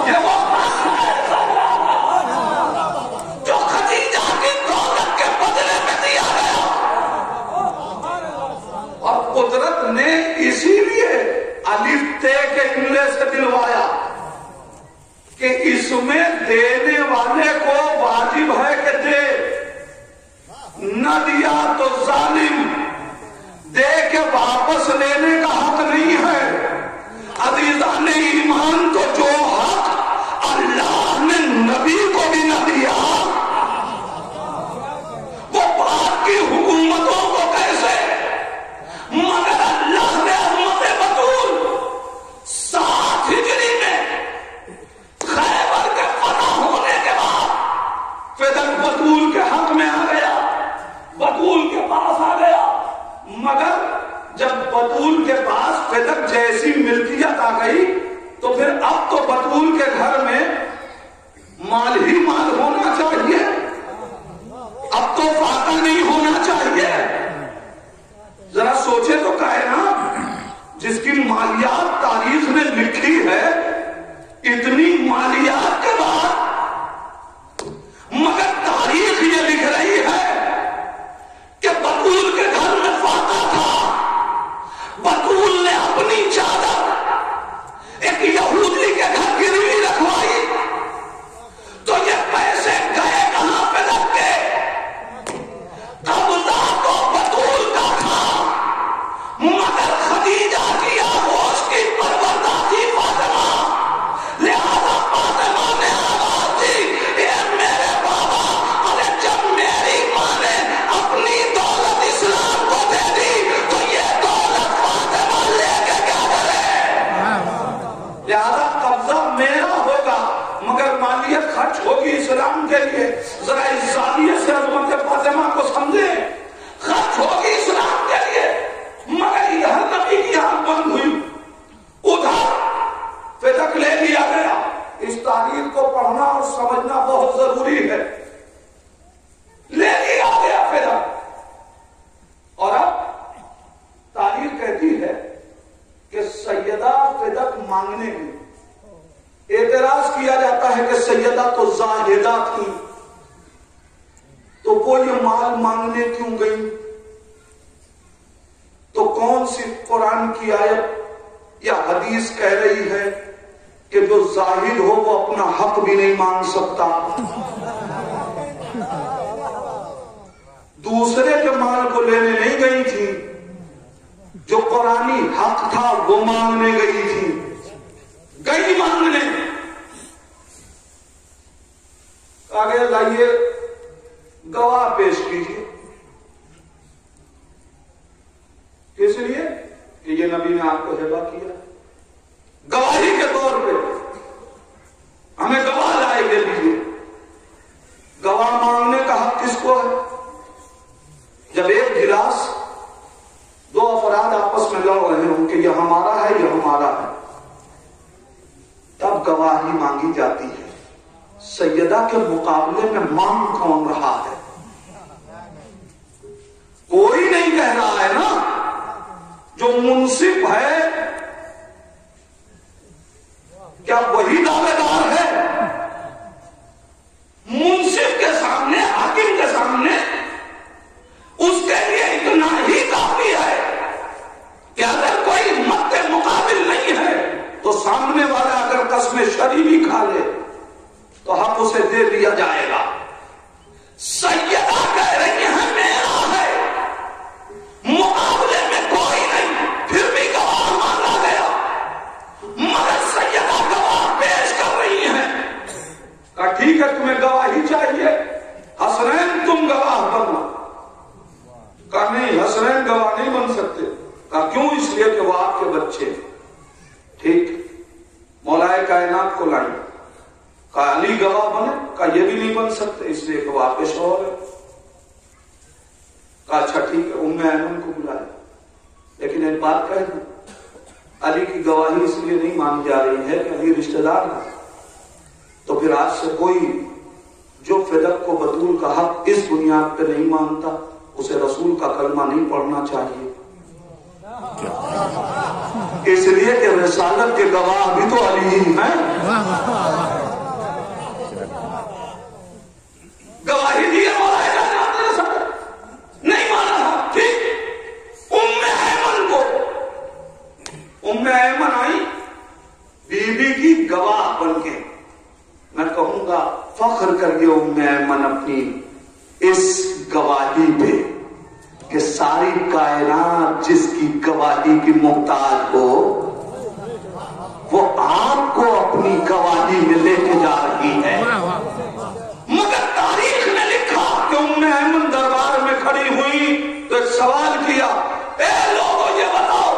یہ وہ جو خدیجہ کی دولت کے بدلے میں دیا گیا، اور قدرت نے اسی لیے الف تے کے جملے سے دلوایا کہ اس میں دینے والے کو واجب ہے کہ دے، نہ دیا تو ظالم، دے کے واپس لینے کا حق نہیں ہے۔ عزیزان ایمان، تو جو حق اللہ نے نبی کو بھی نہ دیا وہ باقی حکومتوں کو کیسے؟ مگر اللہ نے عظمت بطول 7 ہجری میں خیبر کے فتح ہونے کے بعد فدق بطول کے حق میں آ گیا، بطول کے پاس آ گیا، مگر جب بطول کے پاس فدق جیسی ملکیت آ گئی تو پھر اب تو بطول کے گھر میں مال ہی مال ہونا چاہیے، اب تو فاقہ نہیں ہونا چاہیے۔ ذرا سوچے تو کائنات جس کی مالیات تاریخ نے لکھی ہے، اتنی مالیات کے بعد مگر تاریخ یہ لکھ رہی ہے کہ بطول کے گھر میں فاقہ تھا، بطول نے اپنی چادر ایک یہودی کے گھر گروی رکھوائی، تو یہ پیسے گئے کہاں پہ لگ گئے؟ قبضہ تو بطول کا تھا، مگر خدیجہ کی آغوش کی پروردہ تھی فاطمہ، لہذا فاطمہ نے آواز دی، اے میرے بابا، ارے جب میری ماں نے اپنی دولت اسلام کو دے دی تو یہ دولت فاطمہ لے کے کیا کرے؟ لہذا قبضہ میرا ہوگا مگر مالیت خرچ ہوگی اسلام کے لیے۔ ذرا اس زاویے سے عظمت فاطمہ کو سمجھے، خرچ ہوگی اسلام کے لیے، مگر ادھر نبی کی آنکھ بند ہوئی، ادھر فدق لے لیا گیا۔ اس تاریخ کو پڑھنا اور سمجھنا بہت ضروری ہے۔ لے لیا گیا فدق، اور اب کیا جاتا ہے کہ سیدہ تو زاہدہ تھی، تو وہ یہ مال مانگنے کیوں گئی؟ تو کون سی قرآن کی آیت یا حدیث کہہ رہی ہے کہ جو زاہد ہو وہ اپنا حق بھی نہیں مانگ سکتا؟ دوسرے کے مال کو لینے نہیں گئی تھی، جو قرآنی حق تھا وہ مانگنے گئی تھی، گئی مانگنے۔ آگے لائیے گواہ پیش کیجیے، اس لیے کہ یہ نبی نے آپ کو ہبہ کیا، گواہی کے طور پہ ہمیں گواہ لائے کے لیے۔ گواہ مانگنے کا حق کس کو ہے؟ جب ایک گلاس دو افراد آپس میں لڑ رہے ہوں کہ یہ ہمارا ہے یہ ہمارا ہے، تب گواہی مانگی جاتی ہے۔ سیدہ کے مقابلے میں مانگ کون رہا ہے؟ کوئی نہیں کہہ رہا ہے نا۔ جو منصف ہے کیا وہی دعوے دار ہے؟ منصف کے سامنے، حاکم کے سامنے اس کے لیے اتنا ہی کافی ہے کہ اگر کوئی مد مقابل نہیں ہے تو سامنے والا اگر قسم شرعی بھی کھا لے تو حق اسے دے دیا جائے گا۔ سیدہ کہہ رہی ہے میرا ہے، مقابلے میں کوئی نہیں، پھر بھی گواہ مانگا گیا، مگر سیدہ گواہ پیش کر رہی ہے۔ کہا ٹھیک ہے تمہیں گواہی چاہیے، حسنین تم گواہ بنو۔ کہا نہیں حسنین گواہ نہیں بن سکتے۔ کہا کیوں؟ اس لیے کہ وہ آپ کے بچے۔ ٹھیک، مولائے کائنات کو لائی۔ کہا علی گواہ بنے؟ کہا یہ بھی نہیں بن سکتے اس لیے کہ وہ آپ کے شوہر ہے۔ کہا اچھا ٹھیک ہے، ام ایمن کو بلایا۔ لیکن ایک بات کہہ دوں، علی کی گواہی اس لیے نہیں مانی جا رہی ہے کہ علی رشتہ دار ہے، تو پھر آج سے کوئی جو فدق کو بطول کا حق اس بنیاد پہ نہیں مانتا اسے رسول کا کلمہ نہیں پڑھنا چاہیے، اس لیے کہ رسالت کے گواہ بھی تو علی ہی ہیں۔ گواہی دی مولا کائنات نے نہیں مانا۔ ٹھیک، ام ایمن کو، ام ایمن آئی بی بی کی گواہ بن کے۔ میں کہوں گا فخر کر کے ام ایمن اپنی اس گواہی پہ کہ ساری کائنات جس کی گواہی کی محتاج ہو وہ آپ کو اپنی گواہی میں لے کے جا رہی ہے۔ مگر تاریخ نے لکھا کہ ام ایمن دربار میں کھڑی ہوئی تو ایک سوال کیا، اے لوگوں یہ بتاؤ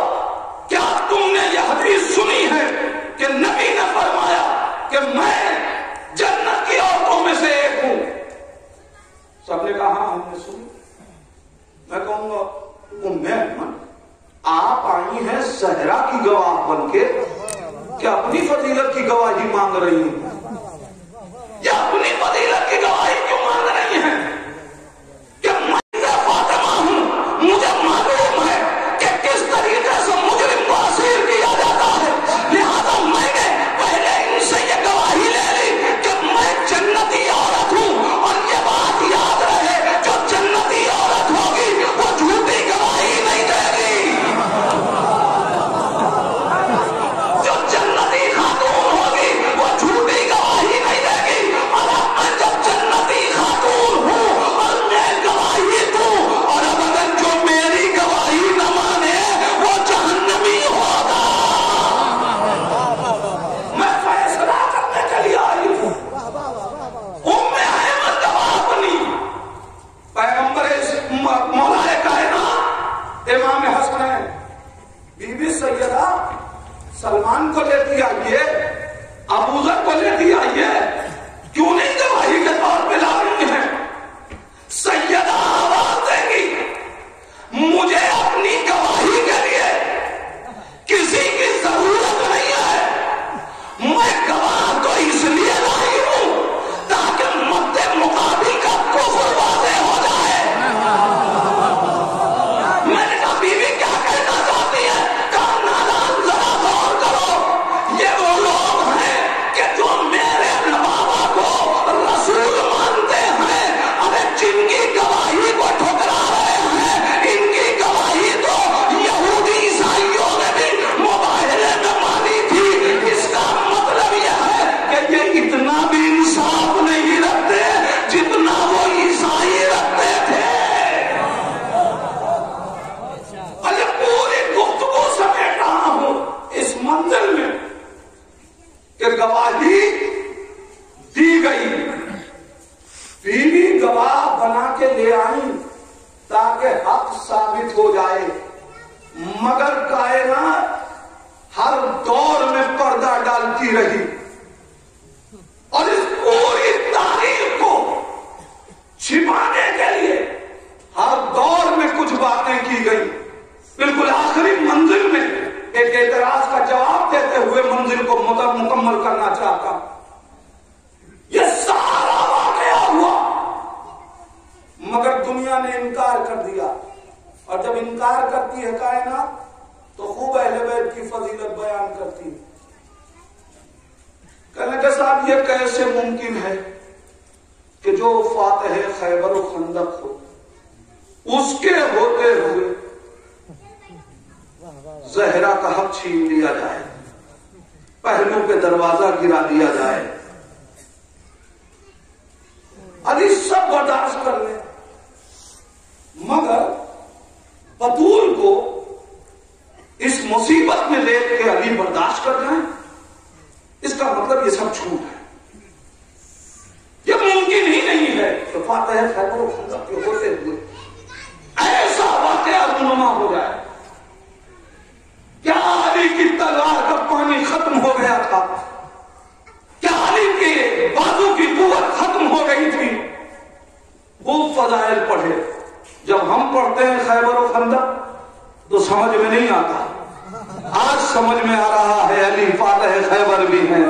کیا تم نے یہ حدیث سنی ہے کہ نبی نے فرمایا کہ میں جنت کی عورتوں میں سے ایک ہوں؟ سب نے کہا ہاں ہم نے سنی۔ میں کہوں گا ام ایمن آپ آئی ہیں صحرا کی گواہ بن کے کہ اپنی فضیلت کی گواہی مانگ رہی ہیں، یا اپنی فضیلت کی گواہی کیوں مانگ رہی ہیں؟ کہ میں فاطمہ ہوں، مجھے معلوم ہے کہ کس طریقے سے مجرم کو اسیر کیا جاتا ہے، لہذا میں نے پہلے ان سے یہ گواہی لے لی کہ میں جنتی عورت ہوں، اور یہ بات یاد رہے جو جنتی عورت ہوگی وہ جھوٹی گواہی نہیں دے گی، جو جنتی خاتون ہوگی وہ جھوٹی گواہی نہیں دے گی۔ اور اب میں جب جنتی خاتون ہوں اور میں گواہی دوں، اور اب اگر جو میری گواہی نہ مانے وہ جہنمی ہوگا، میں فیصلہ کرنے کے لیے آئی ہوں۔ ام ایمن گواہ بنی، پیغمبر مولا کائنات امام حسنین بی بی سیدہ سلمان کو لیتی آئیے، ابوذر کو لیتی آئیے، کیوں نہیں گواہی کے طور پہ لا رہی ہیں؟ سیدہ آواز دیں گی مجھے اپنی گواہی کے لیے کسی کی ضرورت نہیں ہے، میں گواہ کو اس لیے لائی ہوں تاکہ مد مقابل کا کفر واضح ہو جائے۔ میں نے کہا بی بی کیا کہنا چاہتی ہے؟ کہا نادان ذرا غور کرو، یہ وہ لوگ ہیں کہ جو میرے مگر کائنات ہر دور میں پردہ ڈالتی رہی اور اس پوری تاریخ کو چھپانے کے لیے ہر دور میں کچھ باتیں کی گئی. بالکل آخری منزل میں ایک اعتراض کا جواب دیتے ہوئے منزل کو مکمل کرنا چاہتا ہوں. یہ سارا واقعہ ہوا مگر دنیا نے انکار کر دیا، اور جب انکار کرتی ہے کائنات تو خوب اہل بیت کی فضیلت بیان کرتی ہے. کہنے کے صاحب یہ کیسے ممکن ہے کہ جو فاتح خیبر و خندق ہو اس کے ہوتے ہوئے زہرا کا حق چھین لیا جائے، پہلو پہ دروازہ گرا دیا جائے. علی سب برداشت کر لیں مگر بطول کو اس مصیبت میں دیکھ کے علی برداشت کر جائیں، اس کا مطلب یہ سب جھوٹ ہے. یہ ممکن ہی نہیں ہے کہ فاتح خیبر و خندق کے ہوتے ہوئے ایسا واقعہ رونما ہو جائے. کیا علی کی تلوار کا پانی ختم ہو گیا تھا؟ کیا علی کے بازو کی قوت ختم ہو گئی تھی؟ وہ فضائل پڑھے. جب ہم پڑھتے ہیں خیبر و خندق تو سمجھ میں نہیں آتا. آج سمجھ میں آ رہا ہے علی فاتح خیبر بھی ہیں،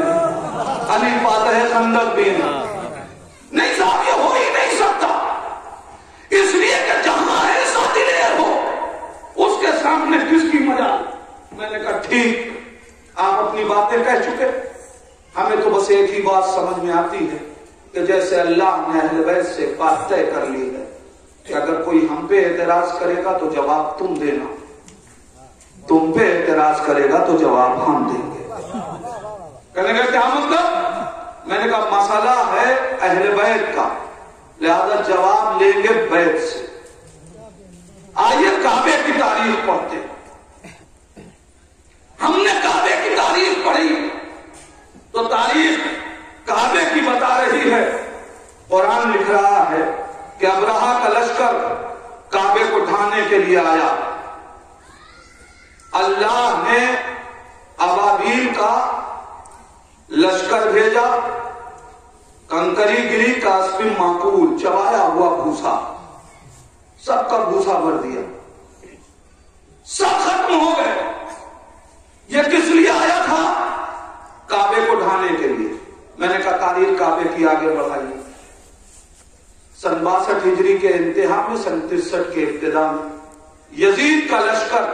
علی فاتح خندق بھی ہیں. نہیں صاحب یہ ہو ہی نہیں سکتا، اس لیے کہ جہاں ایسا دلیر ہو اس کے سامنے کس کی مجال. میں نے کہا ٹھیک آپ اپنی باتیں کہہ چکے، ہمیں تو بس ایک ہی بات سمجھ میں آتی ہے کہ جیسے اللہ نے اہل بیت سے بات طے کر لی ہے کہ اگر کوئی ہم پہ اعتراض کرے گا تو جواب تم دینا، تم پہ اعتراض کرے گا تو جواب ہم دیں گے. کہنے کا کیا مطلب؟ میں نے کہا مسئلہ ہے اہل بیت کا، لہذا جواب لیں گے بیت سے. آئیے کعبے کی تاریخ پڑھتے ہیں. ہم نے کعبے کی تاریخ پڑھی تو تاریخ کعبے کی بتا رہی ہے. قرآن لکھ رہا ہے کہ ابرہا کا لشکر کعبے کو ڈھانے کے لیے آیا. اللہ نے ابابیل کا لشکر بھیجا، کنکری گری کاسپی معقول چبایا ہوا بھوسا، سب کا بھوسا بھر دیا، سب ختم ہو گئے. یہ کس لیے آیا تھا؟ کعبے کو ڈھانے کے لیے. میں نے کہا تاریخ کعبے کی آگے بڑھائیے. سن 62 ہجری کے انتہا میں، سن 63 کے ابتدا میں یزید کا لشکر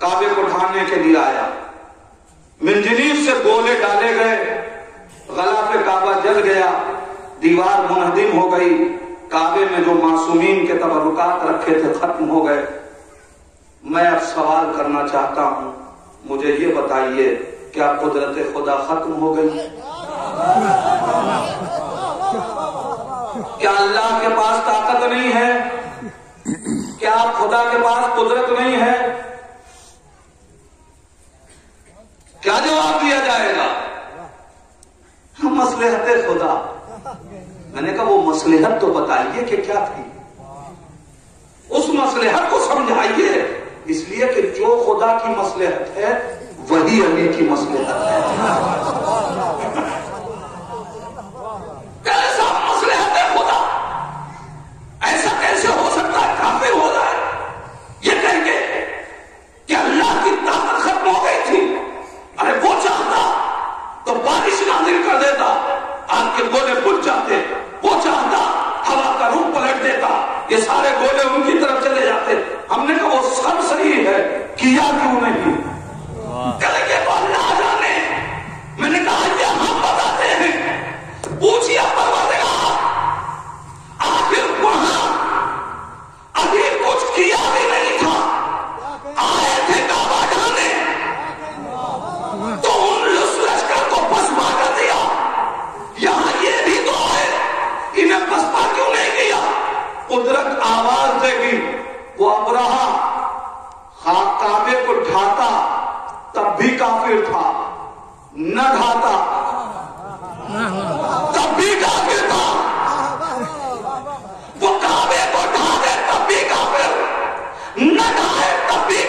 کعبے کو ڈھانے کے لیے آیا. منجنیق سے گولے ڈالے گئے، غلاف کعبہ جل گیا، دیوار منہدم ہو گئی، کعبے میں جو معصومین کے تبرکات رکھے تھے ختم ہو گئے. میں اب سوال کرنا چاہتا ہوں، مجھے یہ بتائیے کیا قدرت خدا ختم ہو گئی؟ کیا اللہ کے پاس طاقت نہیں ہے؟ کیا خدا کے پاس قدرت نہیں ہے؟ کیا جواب دیا جائے گا؟ مصلحت خدا. میں نے کہا وہ مصلحت تو بتائیے کہ کیا تھی، اس مصلحت کو سمجھائیے. اس لیے کہ جو خدا کی مصلحت ہے وہی علی کی مصلحت ہے. کیسا مصلحت ہے خدا؟ ایسا کیسے ہو سکتا ہے کافر ہو جائے یہ کہیں گے کہ اللہ کی طاقت ختم ہو گئی تھی؟ ارے وہ چاہتا تو بارش نازل کر دیتا، آگ کے گولے بجھ جاتے. وہ چاہتا ہوا کا رخ پلٹ دیتا، یہ سارے گولے ان کی طرف چلے جاتے. ہم نے کہا وہ سب صحیح ہے، کیا کیوں نہیں؟ کہنے کے بعد نہ جانے. میں نے کہا یہ ہم بتاتے ہیں. پوچھئے پروردگار آخر وہاں ابھی کچھ کیا بھی نہیں تھا، آئے تھے کعبہ ڈھانے تو ان لشکر کو پسپا کر دیا. یہاں یہ بھی تو ہے، انہیں پسپا کیوں نہیں کیا؟ قدرت آواز دے گی. وہ ابرہا کعبے کو ڈھاتا تب بھی کافر تھا، نہ ڈھاتا تب بھی کافر تھا. وہ کعبے کو ڈھا دے تب بھی کافر، نہ ڈھائے تب بھی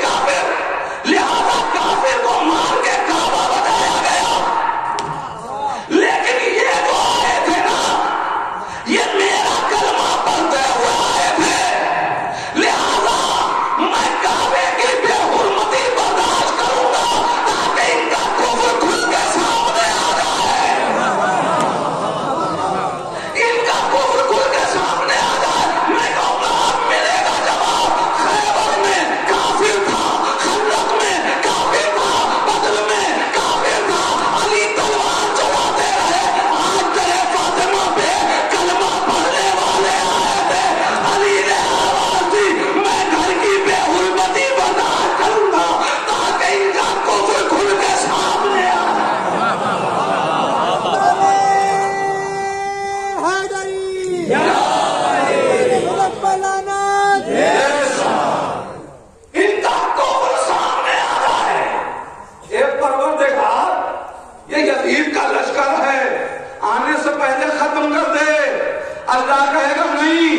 اللہ کہے گا نہیں،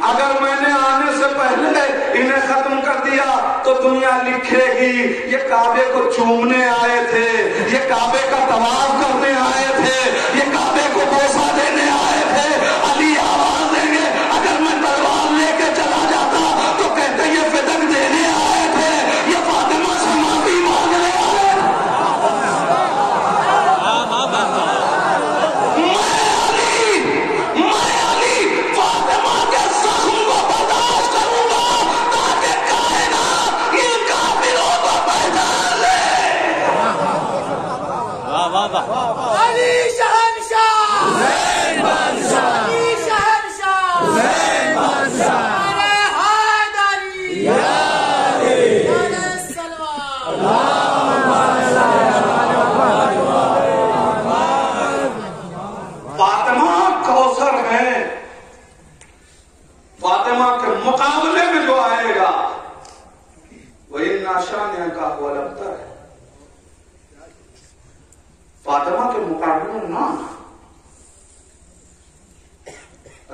اگر میں نے آنے سے پہلے انہیں ختم کر دیا تو دنیا لکھے گی یہ کعبے کو چومنے آئے تھے، یہ کعبے کا طواف کرنے آئے تھے، یہ کعبے کو بوسہ دینے آئے تھے۔ علی آواز دیں گے اگر میں تلوار لے کے چلا جاتا تو کہتے یہ فدق دینے آئے تھے، یہ فاطمہ سے معافی مانگنے آئے تھے۔ میں علی فاطمہ کے زخم کو برداشت کروں گا تاکہ کائنات ان کافروں کو پہچان لے۔ علی شہنشاہ، علی شہنشاہ، ارے حیدری، ارے سلوان۔ فاطمہ کوثر ہے، فاطمہ کے مقابلے میں جو آئے گا وہ ان ناشانیہ کا ہوا لگتا ہے۔ فاطمہ کے مقابلے میں نہ آنا۔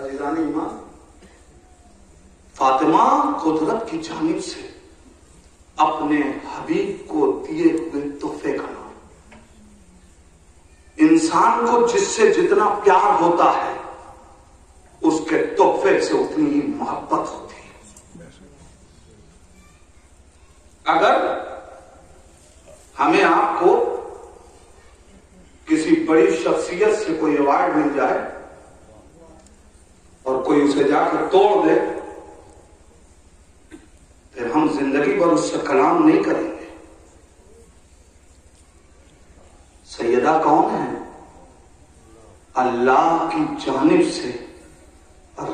عزیزان ایمان، فاطمہ قدرت کی جانب سے اپنے حبیب کو دیے ہوئے تحفے کا نام۔ انسان کو جس سے جتنا پیار ہوتا ہے اس کے تحفے سے اتنی ہی محبت ہوتی ہے۔ اگر ہمیں آپ کو کسی بڑی شخصیت سے کوئی ایوارڈ مل جائے اور کوئی اسے جا کر توڑ دے، پھر ہم زندگی بھر اس سے کلام نہیں کریں گے۔ سیدہ کون ہے؟ اللہ کی جانب سے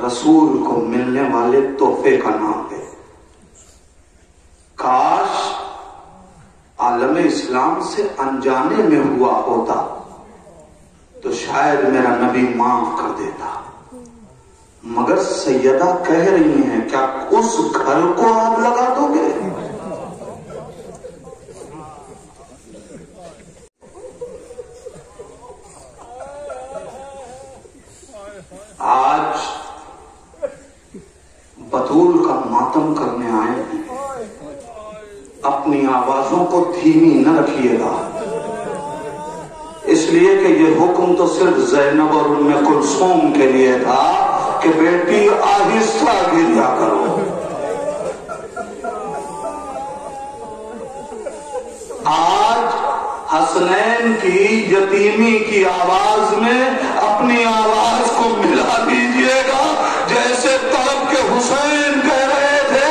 رسول کو ملنے والے تحفے کا نام ہے۔ کاش عالم اسلام سے انجانے میں ہوا ہوتا تو شاید میرا نبی معاف کر دیتا، مگر سیدہ کہہ رہی ہیں کیا اس گھر کو آگ لگا دو گے؟ آج بطول کا ماتم کرنے آئے ہیں، اپنی آوازوں کو دھیمی نہ رکھیے گا، اس لیے کہ یہ حکم تو صرف زینب اور ام کلثوم کے لیے تھا کہ بیٹی آہستہ گریا کرو۔ آج حسنین کی یتیمی کی آواز میں اپنی آواز کو ملا دیجئے گا، جیسے طلب کے حسین کہہ رہے تھے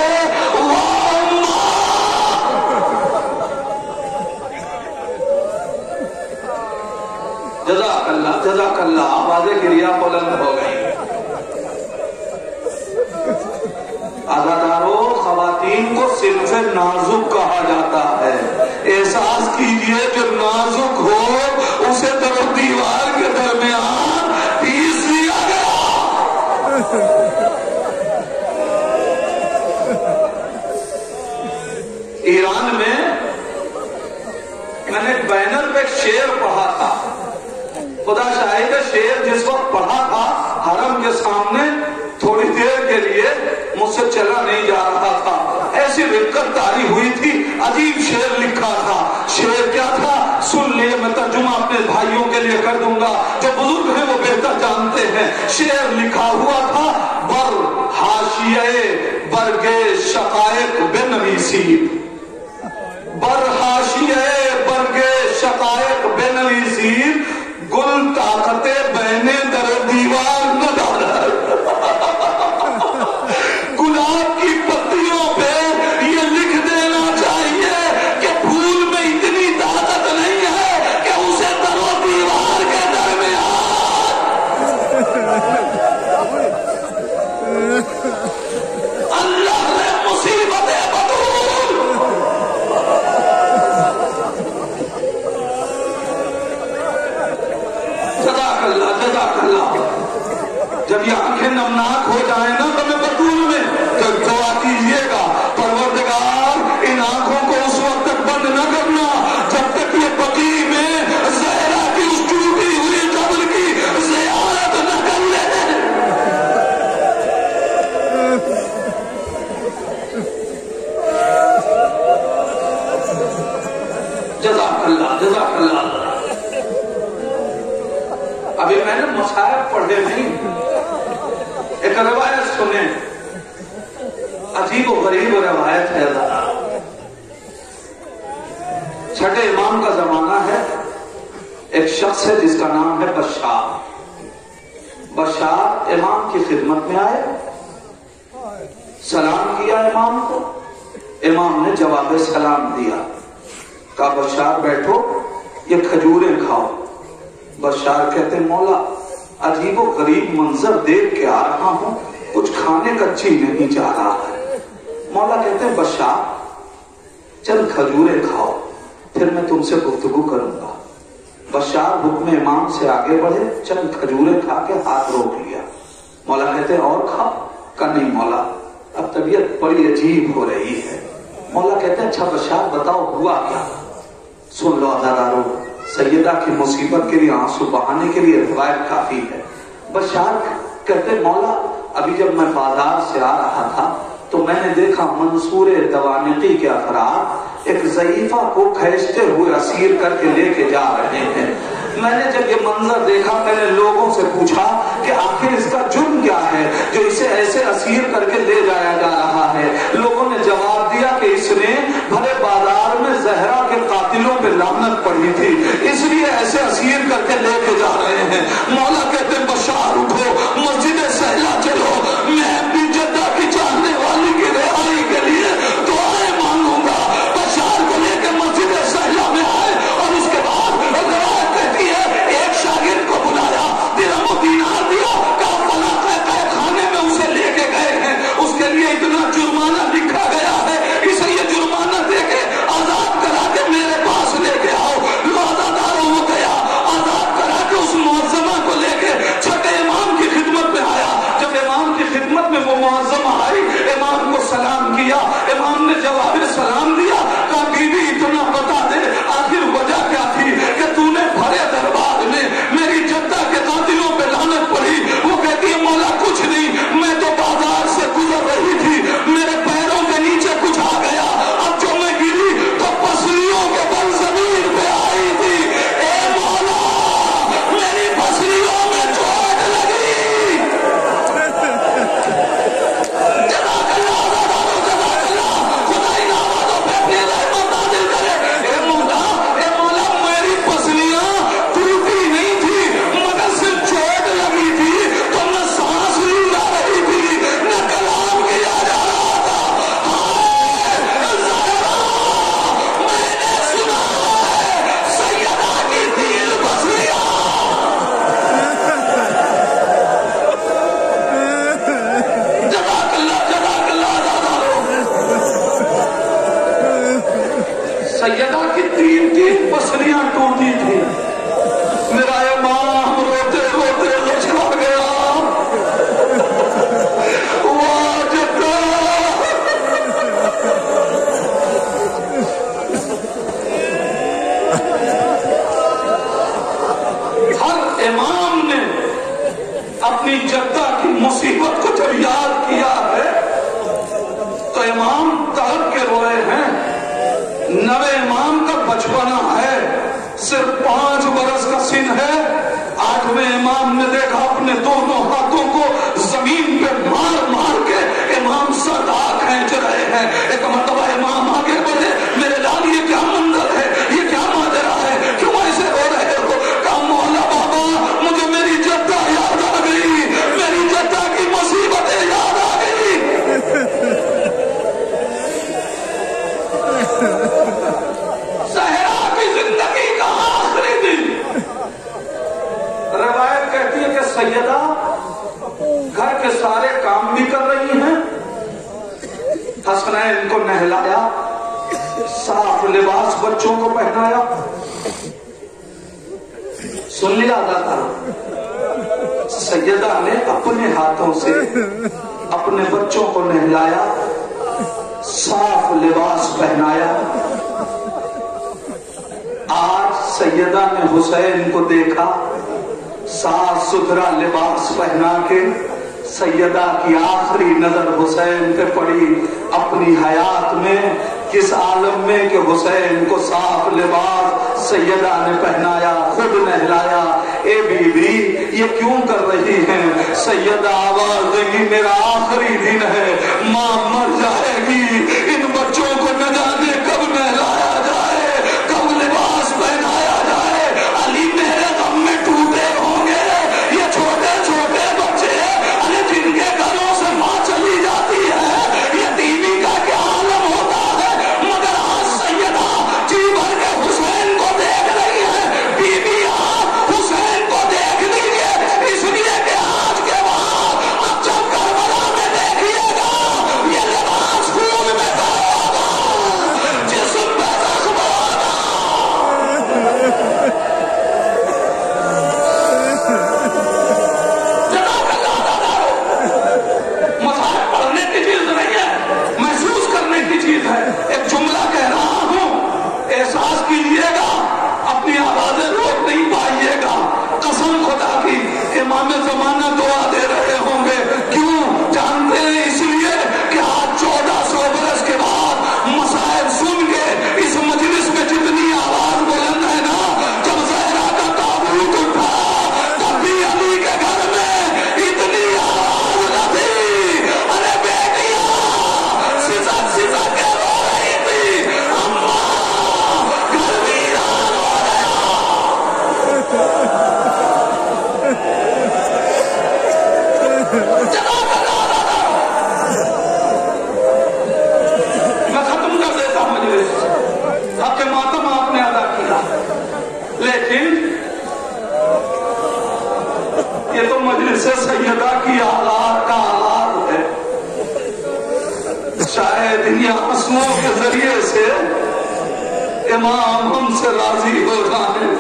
جزاک اللہ جزاک اللہ۔ آوازیں گریا بلند ہو گئی۔ عزادارو، خواتین کو صنف نازک کہا جاتا ہے۔ احساس کیجئے جو نازک ہو اسے در و دیوار کے درمیان پیس دیا گیا۔ ایران میں نے ایک بینر پہ شعر پڑھا تھا، خدا شاہد ہے شعر جس وقت پڑھا تھا حرم کے سامنے تھوڑی دیر کے لیے مجھ سے چلا نہیں جا رہا تھا، ایسی رکت طاری ہوئی تھی، عجیب شعر لکھا تھا۔ شعر کیا تھا سن لیے، میں ترجمہ اپنے بھائیوں کے لیے کر دوں گا، جو بزرگ ہیں وہ بہتر جانتے ہیں۔ شعر لکھا ہوا تھا بر حاشیے برگے شقائق بنویسی، بر حاشیے برگے شقائق بنویسی، گل طاقت بہنے در دیوار نہ ڈالا۔ گلاب کی پتیوں پہ یہ لکھ دینا چاہیے کہ پھول میں اتنی طاقت نہیں ہے کہ اسے در و دیوار کے درمیان اللہ نے مصیبتیں بدول۔ جزاک اللہ جزاک اللہ۔ جب یہ آنکھیں نمناک ہو جائیں نا تو میں بطول میں تو دعا کیجیے گا پروردگار ان آنکھوں کو اس وقت تک بند نہ کرنا جب تک یہ بقیع میں زہرا کی اس ٹوٹی ہوئی قبر کی زیارت نہ کر لے۔ ابھی میں نے مصائب پڑھے نہیں، ایک روایت سنیں، عجیب و غریب روایت ہے۔ چھٹے امام کا زمانہ ہے، ایک شخص ہے جس کا نام ہے بشار۔ بشار امام کی خدمت میں آئے، سلام کیا امام کو، امام نے جواب سلام دیا، کہا بشار بیٹھو، یہ کھجوریں کھاؤ۔ بشار کہتے مولا عجیب و غریب منظر دیکھ کے آ رہا ہوں، کچھ کھانے کا جی نہیں چاہ رہا ہے۔ مولا کہتے ہیں بشار چند کھجوریں کھاؤ، پھر میں تم سے گفتگو کروں گا۔ بشار حکم امام سے آگے بڑھے، چند کھجوریں کھا کے ہاتھ روک لیا۔ مولا کہتے ہیں اور کھا؟ کہا نہیں مولا، اب طبیعت بڑی عجیب ہو رہی ہے۔ مولا کہتے ہیں اچھا بشار بتاؤ ہوا کیا؟ سن لو عزادارو، سیدہ کی مصیبت کے لیے آنسو بہانے کے لیے روایت کافی ہے۔ بشار کہتے مولا ابھی جب میں بازار سے آ رہا تھا تو میں نے دیکھا منصور دوانقی کے افراد ایک ضعیفہ کو کھینچتے ہوئے اسیر کر کے لے کے جا رہے ہیں۔ میں نے جب یہ منظر دیکھا میں نے لوگوں سے پوچھا کہ آخر اس کا جرم کیا ہے جو اسے ایسے اسیر کر کے لے جایا جا رہا ہے۔ لوگوں نے جواب دیا کہ اس نے بھرے بازار میں زہرا کے قاتلوں پہ لعنت پڑھی تھی، اس لیے ایسے اسیر کر کے لے کے جا رہے ہیں۔ مولا کہتے بشار اٹھو، مسجد سہلا چلو، میں اپنی جدہ کی چاہنے والی کی رہائی کے لیے دعائیں مانگوں گا۔ بشار کو لے کے مسجد سہلا میں آئے اور اس کے بعد روایت کہتی ہے ایک شاگرد کو بلایا، درہم و دینار دیا، کہا فلاں خانے میں اسے لے کے گئے ہیں، اس کے لیے اتنا جرمانہ لکھا گیا ہے، اسے یہ جرمانہ دے کے آزاد کرا کے میرے پاس لے کے آؤ۔ لو آزاداروں وہ گیا، آزاد کرا کے اس معظمہ کو لے کے چھٹے امام کی خدمت میں آیا۔ جب امام کی خدمت میں وہ معظمہ آئی، امام کو سلام کیا، امام نے جواب سلام دیا، کہا بی بی اتنا بتا دے آخر وجہ کیا تھی کہ تو نے بھرے دربار میں میری جدہ کے قاتلوں پہ لعنت پڑھی؟ وہ کہتی ہے مولا کچھ نہیں، میں تو بازار سے گزر رہی تھی، میرے پیروں کے نیچے کچھ آ گیا، اب جو میں گری تو پسلیوں کے بل زمین پہ آئی تھی، اے مولا میری پسلیوں میں چوٹ لگی۔ جزاک اللہ عزادارو، جزاک اللہ، خدا ان آوازوں پہ اپنی رحمت نازل کرے۔ اے مولا میری پسلیاں ٹوٹی نہیں تھی مگر صرف چوٹ لگی تھی، تو نہ سانس لی جا رہی تھی نہ کلام کیا جا رہا تھا۔ ہائے زہرا، میں نے سنا ہے سیدہ کی تین پسلیاں۔ جزاک اللہ عزادارو، سیدہ کی تین پسلیاں ٹوٹی تھی۔ میرا امام روتے روتے لچکا گیا، واہ جدہ، ہر امام نے اپنی جدہ کی مصیبت کو جب یاد کیا ہے تو امام تڑپ کے روئے ہیں۔ نوے امام کا بچپنا ہے، صرف 5 برس کا سن ہے۔ 8ویں امام نے دیکھا اپنے دونوں ہاتھوں کو زمین پہ مار مار کے امام سدا کھینچ رہے ہیں۔ ایک مرتبہ امام آگے بڑھے، میرے لال یہ کیا منظر ہے، یہ کیا ماجرا ہے، کیوں ایسے رو رہے ہو؟ کہا مولا بابا مجھے میری جدہ یاد آ گئی، میری جدہ کی مصیبتیں یاد آ گئی۔ زہرا کی زندگی کا آخری دن، روایت کہتی ہے کہ سیدہ گھر کے سارے کام بھی کر رہی ہیں، حسنین کو نہلایا، صاف لباس بچوں کو پہنایا۔ سن لیا عزادارو، سیدہ نے اپنے ہاتھوں سے اپنے بچوں کو نہلایا، صاف لباس پہنایا۔ آج سیدہ نے حسین کو دیکھا، صاف ستھرا لباس پہنا کے، سیدہ کی آخری نظر حسین پہ پڑی اپنی حیات میں، کس عالم میں کہ حسین کو صاف لباس سیدہ نے پہنایا، خود نہلایا۔ اے بیوی یہ کیوں کر رہی ہیں؟ سیدہ آواز دے گی میرا آخری دن ہے، ماں مر جائے گی، ان بچوں کو نہ جانے کب نہلایا جائے، کب لباس پہنایا جائے، علی میرے غم میں ٹوٹے ہوں گے۔ یہ چھوٹے چھوٹے بچے علی جن کے گھروں سے ماں چلی جاتی ہے، یتیمی کا کیا عالم ہوتا ہے، مگر آج سیدہ جی بھر کے حسین کو دیکھ رہی ہے۔ بی بی آپ حسین کو دیکھ لیجیے، اس لیے کہ آج کے بعد اب جب کربلا میں دیکھیے گا یہ لباس خون میں تہہ ہوگا، جسم پہ زخم ہوگا۔ جناب اللہ تعالیٰ مسائل پڑھنے کی چیز نہیں ہے، محسوس کرنے کی چیز ہے۔ ایک جملہ کہہ رہا ہوں، احساس کیجیے گا، اپنی آوازیں روک نہیں پائیے گا۔ قسم خدا کی امام زمانہ دعا دے رہے ہوں گے، کیوں جانتے ہیں؟ اس لیے کہ آج 1400 برس کے بعد مسائل سن کے اس مجلس میں جتنی آواز بلند ہے نا، جب زہرا کا تابوت اٹھا تب بھی علی کے گھر میں اتنی آواز نہ تھی۔ ارے بیٹیاں سزک سزک کے رو رہی تھی، اماں گھر ویران ہو جناب اللہ میں ختم کر دیتا ہوں مجلس۔ حق ماتم آپ نے ادا کیا، لیکن یہ تو مجلس سیدہ کی آلات کا آلات ہے، شاید یہ آنسوؤں کے ذریعے سے امام ہم سے راضی ہو جائیں۔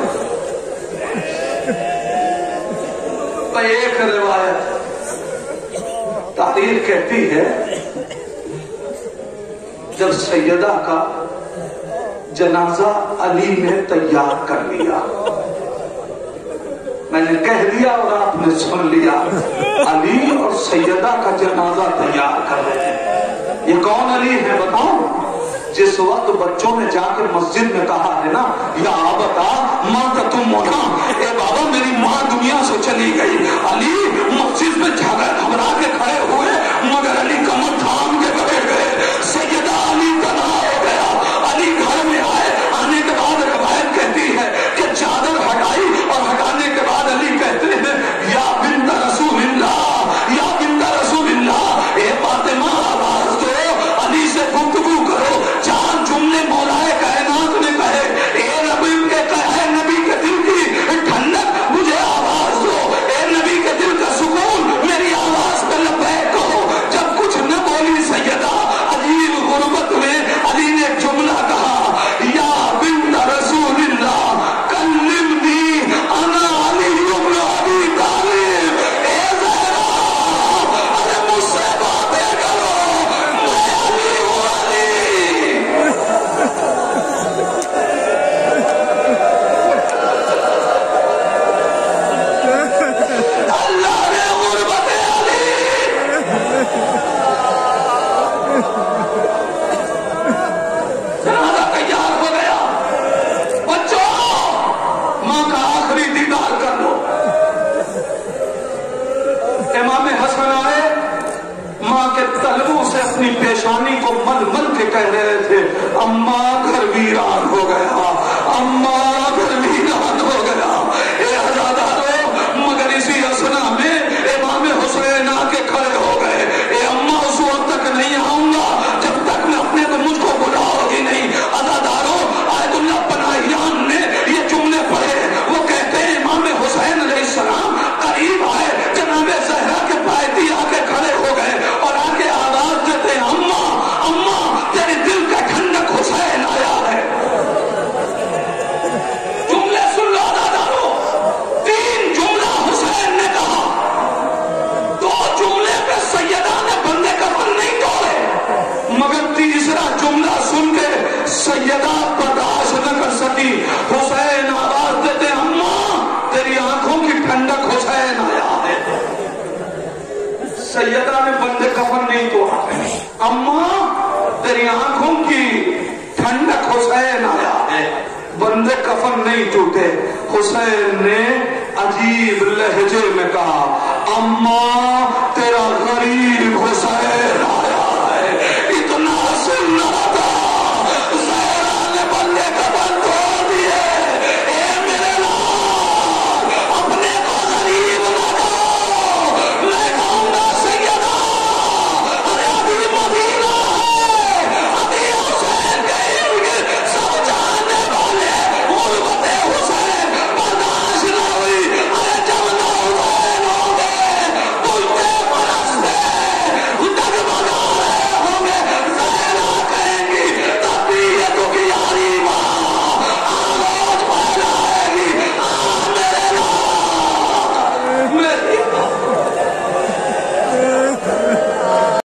ایک روایت تاریخ کہتی ہے جب سیدہ کا جنازہ علی نے تیار کر لیا، میں نے کہہ دیا اور آپ نے سن لیا، علی اور سیدہ کا جنازہ تیار کر رہے ہیں۔ یہ کون علی ہے بتاؤ؟ جس وقت بچوں نے جا کے مسجد میں کہا ہے نا، یا بتا ماں کا تم ہونا، اے بابا میری ماں دنیا سے چلی گئی، علی مسجد میں گھبرا کے کھڑے ہوئے مگر علی کمر تھام کے بیٹھ گئے۔ سیدہ علی تنہا ہو گیا، علی گھر میں آئے، آنے کے بعد روایت کہتی ہے کہ چادر ہٹائی اور ہٹانے کے بعد علی کہتے ہیں یا بنت رسول اللہ، یا بنت رسول اللہ، اے فاطمہ آواز دو، علی سے گفتگو کرو۔ چار جملے مولائے کائنات نے کہے، اے نبی کے کہے، نبی کے دل کی ٹھنڈک مجھے آواز دو، اے نبی کے دل کا سکون میری آواز پہ لبیک کہو۔ جب کچھ نہ بولی سیدہ، عجیب غربت میں علی نے ایک جملہ کہا، یا بنت رسول اللہ کلمنی انا علی ابن ابی طالب، اے زہرا ارے مجھ سے باتیں کرو، میں علی ہوں علی۔ اللہ نے غربت علی جنازہ تیار ہو گیا، بچوں ماں کا آخری دیدار کر لو۔ امام حسن آئے، ماں کے تلووں سے اپنی پیشانی کو مل مل کے کہہ رہے تھے، اماں گھر ویران ہو گیا، اماں گھر ویران ہو گیا۔ اے ہزادارو، مگر اسی اسنا میں امام حسین آ کے کھڑے ہو گئے، اے اماں اس وقت تک نہیں آؤں گا جب تک میں اپنے کو مجھ کو بلاؤ گی نہیں۔ ہزادارو، آیت اللہ پناہیان نے یہ جملے پڑھے، وہ کہتے ہیں امام حسین علیہ السلام قریب آئے، جناب زہرا کے پائے آ کے کھڑے ہو گئے اور آ کے آواز دیتے ہیں، اماں اماں تیرے دل کا ٹھنڈک حسین آیا ہے۔ جملے سن لو دادارو، 3 جملہ حسین نے کہا، 2 جملے پہ سیدہ نے بندے کفن نہیں توڑے، مگر تیسرا جملہ سن کے سیدہ برداشت نہ کر سکی۔ حسین آواز دیتے ہیں، اماں تیری آنکھوں کی ٹھنڈک حسین آیا ہے۔ سیدہ نے بندے کفن نہیں توڑا، اماں تیری آنکھوں کی ٹھنڈک حسین آیا ہے، بندے کفن نہیں ٹوٹے۔ حسین نے عجیب لہجے میں کہا، اما تیرا غریب حسین